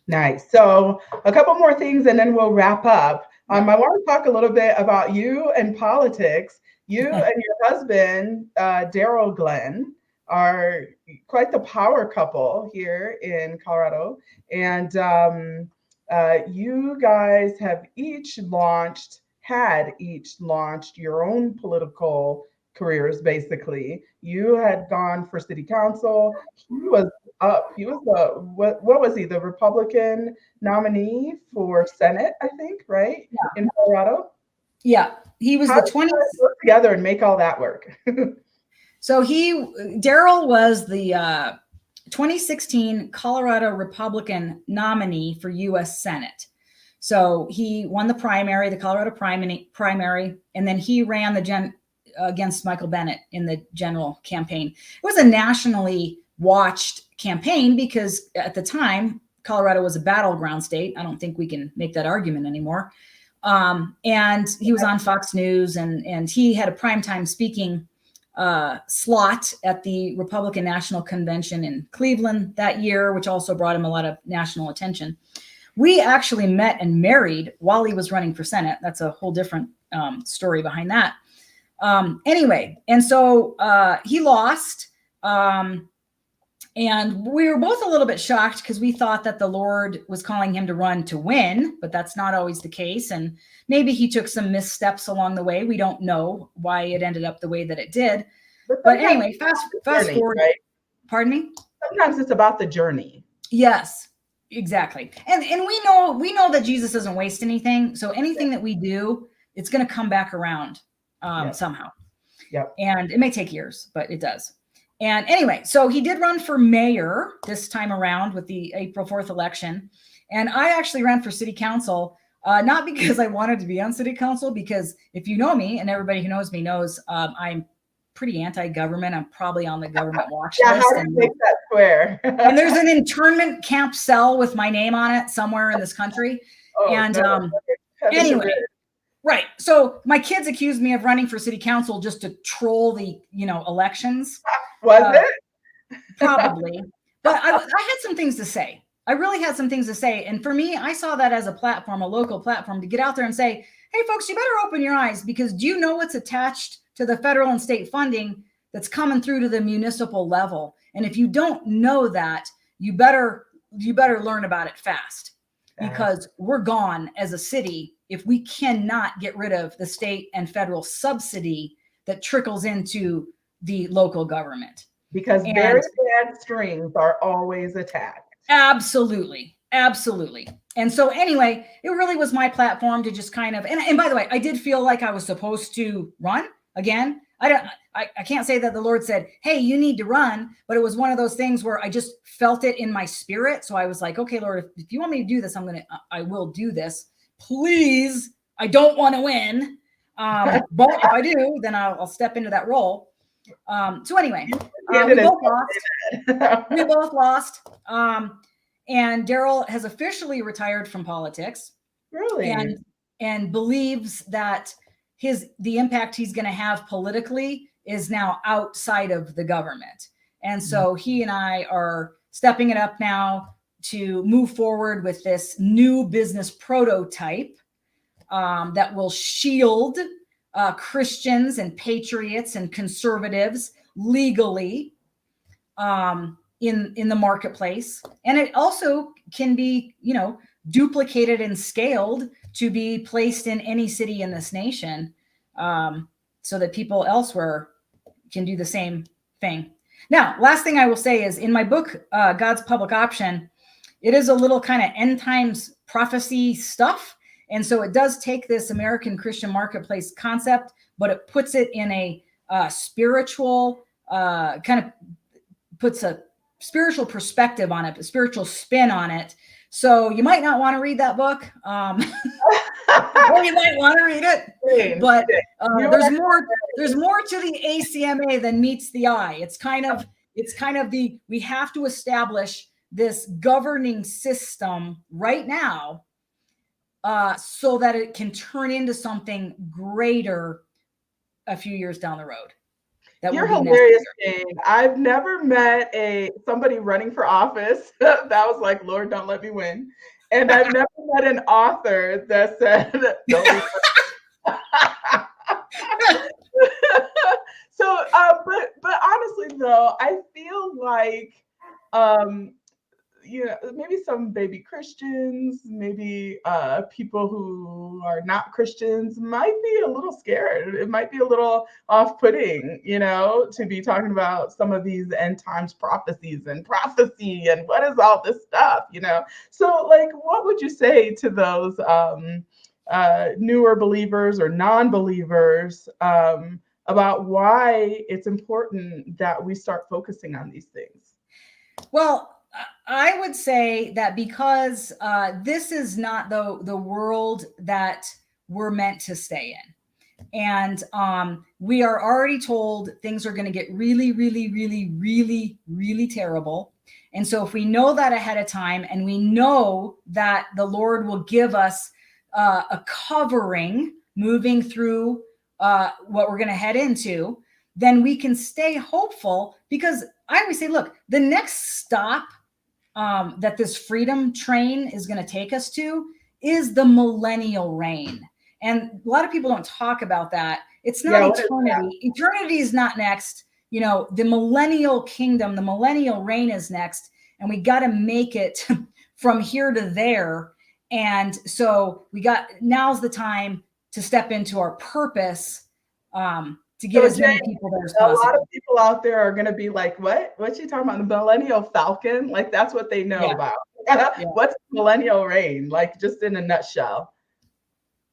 Speaker 1: Nice. So a couple more things and then we'll wrap up. I want to talk a little bit about you and politics. You and your husband, Darryl Glenn, are quite the power couple here in Colorado. And you guys have each launched your own political careers, basically. You had gone for city council. He was what was he, the Republican nominee for Senate, I think, right? Yeah. In Colorado?
Speaker 2: Yeah, he was the 20.
Speaker 1: Work together and make all that work.
Speaker 2: So Darryl was the 2016 Colorado Republican nominee for U.S. Senate. So he won the Colorado primary, and then he ran against Michael Bennet in the general campaign. It was a nationally watched campaign because at the time, Colorado was a battleground state. I don't think we can make that argument anymore. And he was on Fox News, and he had a primetime speaking slot at the Republican National Convention in Cleveland that year, which also brought him a lot of national attention. We actually met and married while he was running for Senate. That's a whole different story behind that. Anyway, and so he lost. And we were both a little bit shocked because we thought that the Lord was calling him to run to win, but that's not always the case. And maybe he took some missteps along the way. We don't know why it ended up the way that it did. But anyway, fast forward. Right? Pardon me?
Speaker 1: Sometimes it's about the journey.
Speaker 2: Yes, exactly. And we know that Jesus doesn't waste anything. So anything that we do, it's going to come back around somehow.
Speaker 1: Yep.
Speaker 2: And it may take years, but it does. And anyway, so he did run for mayor this time around with the April 4th election. And I actually ran for city council, not because I wanted to be on city council, because if you know me, and everybody who knows me knows, I'm pretty anti-government. I'm probably on the government watch list.
Speaker 1: How do you make that square?
Speaker 2: And there's an internment camp cell with my name on it somewhere in this country. Anyway. Right. So my kids accused me of running for city council just to troll the, elections.
Speaker 1: Was it?
Speaker 2: Probably. But I had some things to say. I really had some things to say. And for me, I saw that as a platform, a local platform to get out there and say, hey, folks, you better open your eyes, because do you know what's attached to the federal and state funding that's coming through to the municipal level? And if you don't know that, you better learn about it fast, because we're gone as a city if we cannot get rid of the state and federal subsidy that trickles into the local government.
Speaker 1: Because very bad strings are always attacked.
Speaker 2: Absolutely. Absolutely. And so anyway, it really was my platform to just kind of, and by the way, I did feel like I was supposed to run again. I can't say that the Lord said, hey, you need to run, but it was one of those things where I just felt it in my spirit. So I was like, okay, Lord, if you want me to do this, I will do this. Please, I don't want to win. But if I do, then I'll step into that role. So anyway, we both lost. And Darryl has officially retired from politics.
Speaker 1: Really?
Speaker 2: And believes that the impact he's going to have politically is now outside of the government. And so he and I are stepping it up now to move forward with this new business prototype that will shield Christians and patriots and conservatives legally in the marketplace. And it also can be, duplicated and scaled to be placed in any city in this nation, so that people elsewhere can do the same thing. Now, last thing I will say is, in my book, God's Public Option, it is a little kind of end times prophecy stuff. And so it does take this American Christian marketplace concept, but it puts it in a spiritual, kind of puts a spiritual perspective on it, a spiritual spin on it. So you might not want to read that book, or you might want to read it, but there's more to the ACMA than meets the eye. It's kind of we have to establish this governing system right now, so that it can turn into something greater a few years down the road.
Speaker 1: You're hilarious, Jane. I've never met somebody running for office that was like, Lord, don't let me win. And I've never met an author that said, don't be So, but honestly though, I feel like, maybe some baby Christians, maybe people who are not Christians might be a little scared. It might be a little off-putting, to be talking about some of these end times prophecies and prophecy and what is all this stuff, So like, what would you say to those newer believers or non-believers about why it's important that we start focusing on these things?
Speaker 2: Well, I would say that because this is not the world that we're meant to stay in. And we are already told things are going to get really, really, really, really, really terrible. And so if we know that ahead of time, and we know that the Lord will give us a covering moving through what we're going to head into, then we can stay hopeful. Because I always say, look, the next stop that this freedom train is going to take us to is the millennial reign. And a lot of people don't talk about that. It's not eternity. Eternity is not next. You know, the millennial kingdom, the millennial reign is next. And we got to make it from here to there. And so now's the time to step into our purpose, to get as many people there as possible.
Speaker 1: A lot of people out there are going to be like, what's she talking about? The millennial falcon? Like, that's what they know about. What's millennial reign? Like, just in a nutshell.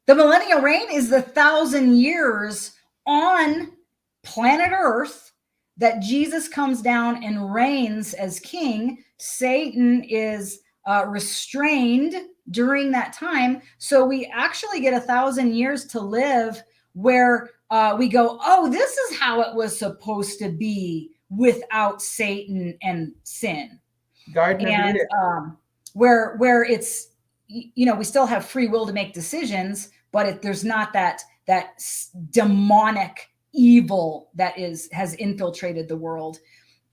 Speaker 2: The millennial reign is the 1,000 years on planet Earth that Jesus comes down and reigns as king. Satan is restrained during that time. So we actually get 1,000 years to live where we go, oh, this is how it was supposed to be without Satan and sin.
Speaker 1: Garden of Eden.
Speaker 2: Where it's, you know, we still have free will to make decisions, but there's not that demonic evil that has infiltrated the world.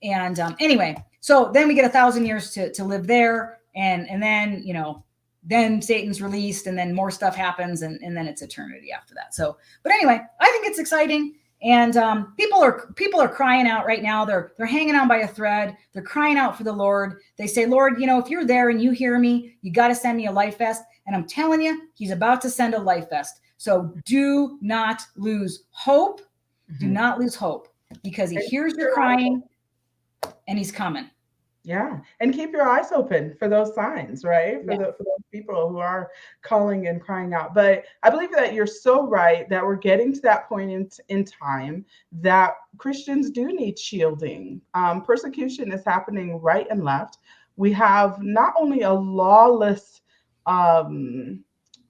Speaker 2: And anyway, so then we get 1,000 years to live there, and then, you know, then Satan's released, and then more stuff happens, and then it's eternity after that. So, but anyway, I think it's exciting. And people are crying out right now. They're hanging on by a thread. They're crying out for the Lord. They say, Lord, you know, if you're there and you hear me, you got to send me a life vest. And I'm telling you, he's about to send a life vest. So do not lose hope. Do not lose hope, because he hears your crying and he's coming.
Speaker 1: Yeah. And keep your eyes open for those signs, right? For those people who are calling and crying out. But I believe that you're so right that we're getting to that point in time that Christians do need shielding. Persecution is happening right and left. We have not only a lawless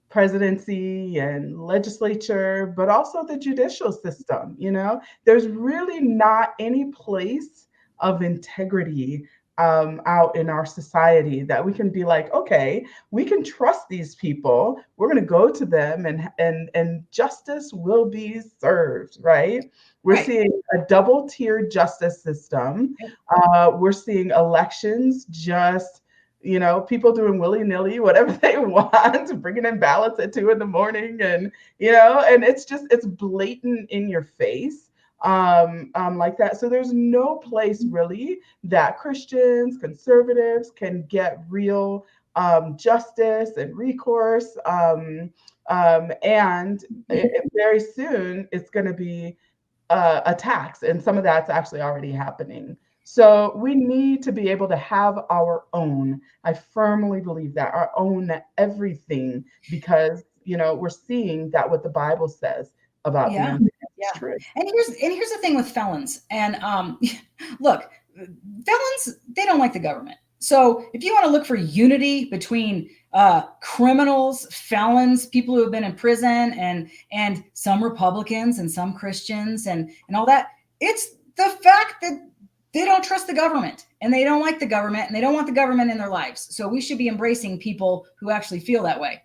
Speaker 1: presidency and legislature, but also the judicial system. You know, there's really not any place of integrity out in our society that we can be like, okay, we can trust these people. We're going to go to them, and justice will be served, right? We're seeing a double-tiered justice system. We're seeing elections just, you know, people doing willy-nilly whatever they want, bringing in ballots at 2 a.m, and, you know, and it's blatant in your face. Like that. So there's no place really that Christians, conservatives can get real justice and recourse. And very soon it's going to be attacks, and some of that's actually already happening. So we need to be able to have our own. I firmly believe that, our own everything, because, you know, we're seeing that what the Bible says about being true.
Speaker 2: And here's the thing with felons. And look, felons, they don't like the government. So if you want to look for unity between criminals, felons, people who have been in prison, and some Republicans and some Christians and all that, it's the fact that they don't trust the government, and they don't like the government, and they don't want the government in their lives. So we should be embracing people who actually feel that way.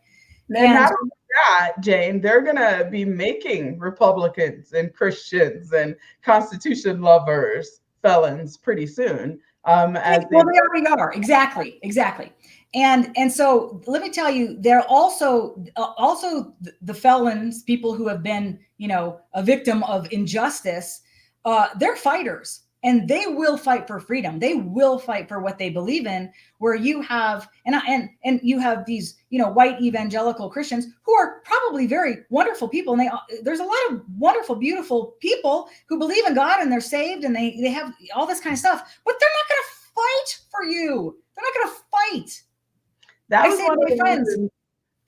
Speaker 1: And not only that, Jane, they're going to be making Republicans and Christians and Constitution lovers felons pretty soon.
Speaker 2: They already are. Exactly. And so let me tell you, they're also the felons, people who have been, you know, a victim of injustice. They're fighters. And they will fight for freedom. They will fight for what they believe in. Where you have and you have these, you know, white evangelical Christians who are probably very wonderful people, and there's a lot of wonderful, beautiful people who believe in God and they're saved and they have all this kind of stuff. But they're not going to fight for you. They're not going to fight.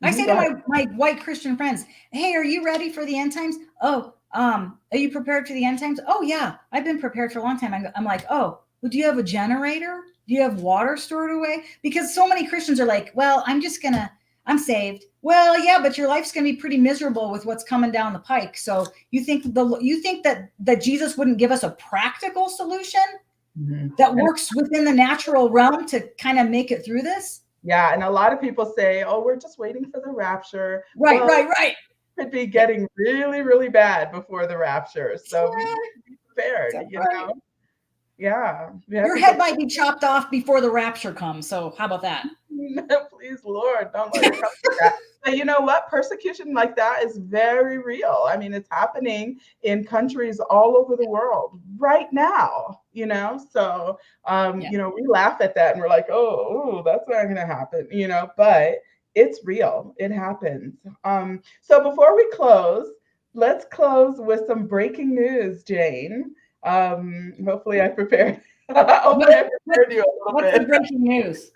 Speaker 2: I say to my white Christian friends, "Hey, are you ready for the end times? Oh, are you prepared for the end times? Oh yeah, I've been prepared for a long time." I'm like, oh, well, do you have a generator? Do you have water stored away? Because so many Christians are like, well, I'm I'm saved. Well, yeah, but your life's going to be pretty miserable with what's coming down the pike. So you think that Jesus wouldn't give us a practical solution that works within the natural realm to kind of make it through this?
Speaker 1: Yeah, and a lot of people say, "Oh, we're just waiting for the rapture."
Speaker 2: Right,
Speaker 1: Well,
Speaker 2: right, right.
Speaker 1: it could be getting really, really bad before the rapture, so we need to be prepared.
Speaker 2: That's
Speaker 1: You
Speaker 2: right.
Speaker 1: know? Yeah, we have
Speaker 2: Your
Speaker 1: to
Speaker 2: head
Speaker 1: get.
Speaker 2: might be chopped off before the rapture comes. So how about that?
Speaker 1: Please, Lord, don't let it come to that. But you know what? Persecution like that is very real. I mean, it's happening in countries all over the world right now, you know? So,
Speaker 2: Yeah.
Speaker 1: you know, we laugh at that and we're like, oh, that's not going to happen, you know, but it's real. It happens. So before we close, let's close with some breaking news, Jane. Hopefully I prepared. Hopefully I prepared you a little
Speaker 2: What's the
Speaker 1: bit.
Speaker 2: breaking news?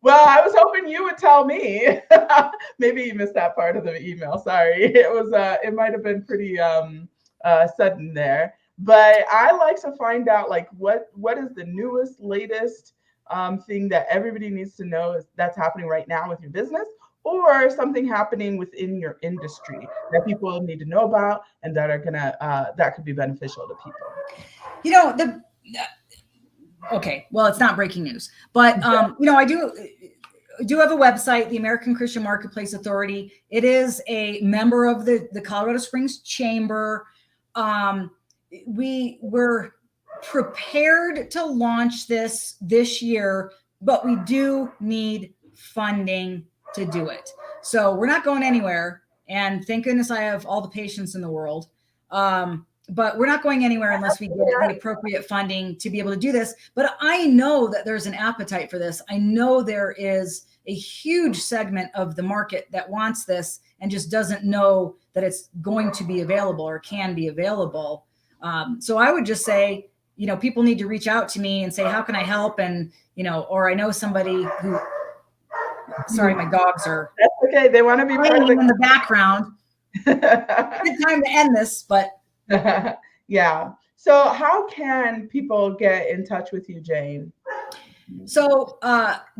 Speaker 1: Well, I was hoping you would tell me. Maybe you missed that part of the email. Sorry. It was it might have been pretty sudden there. But I like to find out like what is the newest, latest thing that everybody needs to know is that's happening right now with your business or something happening within your industry that people need to know about and that are gonna that could be beneficial to people.
Speaker 2: You know, okay, well, it's not breaking news, but you know, I do have a website, the American Christian Marketplace Authority. It is a member of the Colorado Springs Chamber. We were prepared to launch this year, but we do need funding to do it. So we're not going anywhere. And thank goodness I have all the patience in the world. But we're not going anywhere unless we get the appropriate funding to be able to do this. But I know that there's an appetite for this. I know there is a huge segment of the market that wants this and just doesn't know that it's going to be available or can be available. So I would just say, you know, people need to reach out to me and say, how can I help? And, you know, or I know somebody who, sorry, my dogs are
Speaker 1: That's okay. They want to be part of
Speaker 2: in the background. Good time to end this, but
Speaker 1: yeah. So how can people get in touch with you, Jane?
Speaker 2: So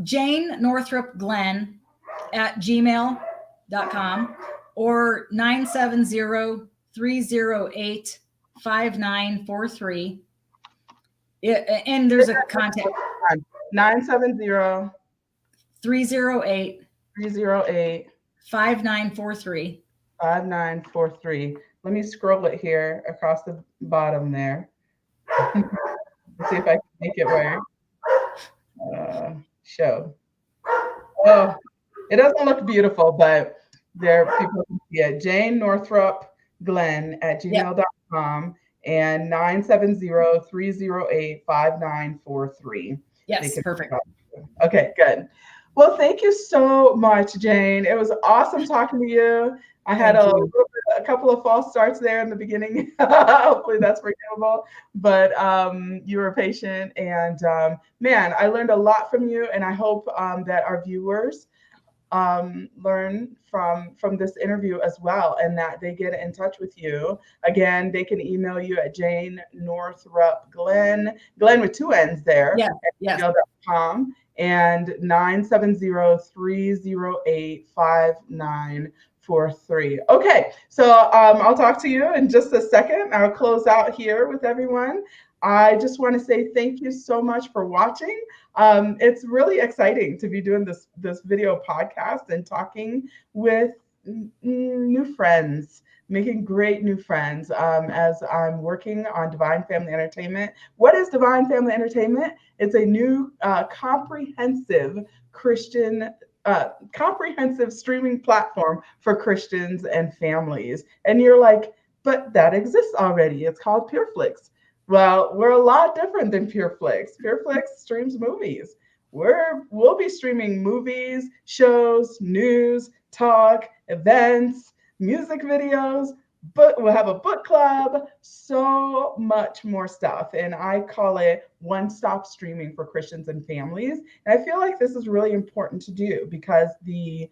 Speaker 2: Jane Northrup Glenn at gmail.com or 970-308-5943. And there's a contact
Speaker 1: 970
Speaker 2: 308
Speaker 1: 308
Speaker 2: 5943.
Speaker 1: 5943. Let me scroll it here across the bottom there. Let's see if I can make it work. Show. Oh, it doesn't look beautiful, but there people can see it. Jane Northrup Glenn at gmail.com and 970-308-5943.
Speaker 2: Yes, perfect.
Speaker 1: Okay, good. Well, thank you so much, Jane. It was awesome talking to you. I had a couple of false starts there in the beginning. Hopefully that's forgivable. But you were patient. And man, I learned a lot from you. And I hope that our viewers learn from this interview as well and that they get in touch with you. Again, they can email you at Jane Northrup Glenn with two N's there,
Speaker 2: at
Speaker 1: gmail.com and 970-308-5943. Okay, so I'll talk to you in just a second. I'll close out here with everyone. I just want to say thank you so much for watching. It's really exciting to be doing this video podcast and talking with new friends, making great new friends as I'm working on Divine Family Entertainment. What is Divine Family Entertainment? It's a new comprehensive Christian comprehensive streaming platform for Christians and families. And you're like, but that exists already. It's called PureFlix. Well, we're a lot different than PureFlix. PureFlix streams movies. We'll be streaming movies, shows, news, talk, events, music videos, but we'll have a book club, so much more stuff. And I call it one-stop streaming for Christians and families. And I feel like this is really important to do because the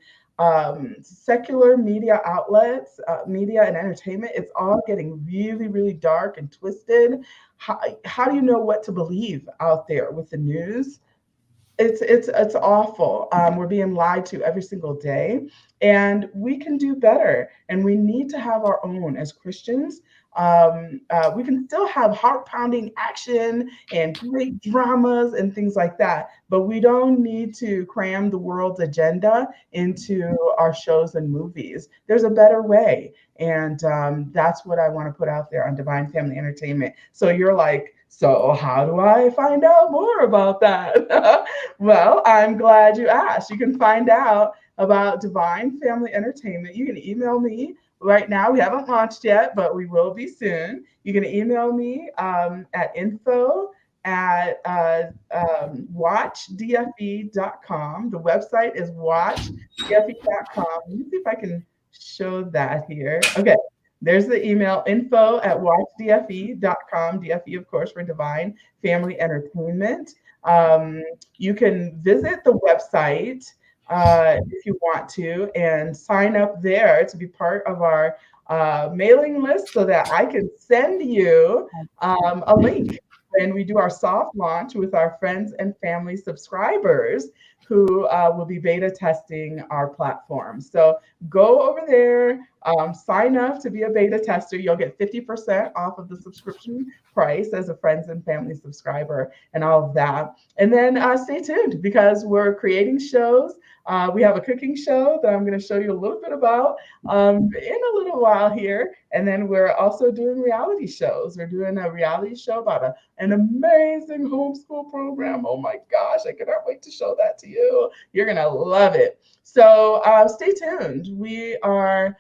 Speaker 1: secular media outlets, media and entertainment, it's all getting really, really dark and twisted. How do you know what to believe out there with the news? It's awful. We're being lied to every single day, and we can do better. And we need to have our own as Christians. We can still have heart pounding action and great dramas and things like that, but we don't need to cram the world's agenda into our shows and movies. There's a better way, and that's what I want to put out there on Divine Family Entertainment. So you're like, so how do I find out more about that? Well, I'm glad you asked. You can find out about Divine Family Entertainment. You can email me right now. We haven't launched yet, but we will be soon. You can email me at info at watchdfe.com. The website is watchdfe.com. Let me see if I can show that here. Okay. There's the email info at watchdfe.com. DFE, of course, for Divine Family Entertainment. Um, you can visit the website if you want to and sign up there to be part of our mailing list so that I can send you a link when we do our soft launch with our friends and family subscribers who will be beta testing our platform. So go over there, sign up to be a beta tester. You'll get 50% off of the subscription price as a friends and family subscriber and all of that. And then stay tuned because we're creating shows. We have a cooking show that I'm going to show you a little bit about in a little while here. And then we're also doing reality shows. We're doing a reality show about an amazing homeschool program. Oh my gosh, I cannot wait to show that to you. You're going to love it. So stay tuned. We are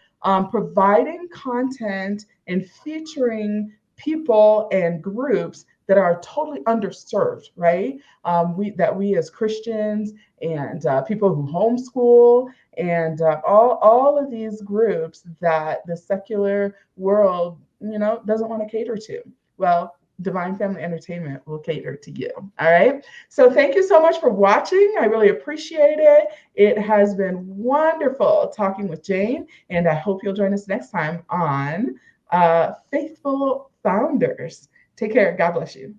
Speaker 1: providing content and featuring people and groups that are totally underserved, right? We as Christians and people who homeschool and all of these groups that the secular world, doesn't want to cater to. Well, Divine Family Entertainment will cater to you. All right. So thank you so much for watching. I really appreciate it. It has been wonderful talking with Jane, and I hope you'll join us next time on Faithful Founders. Take care. God bless you.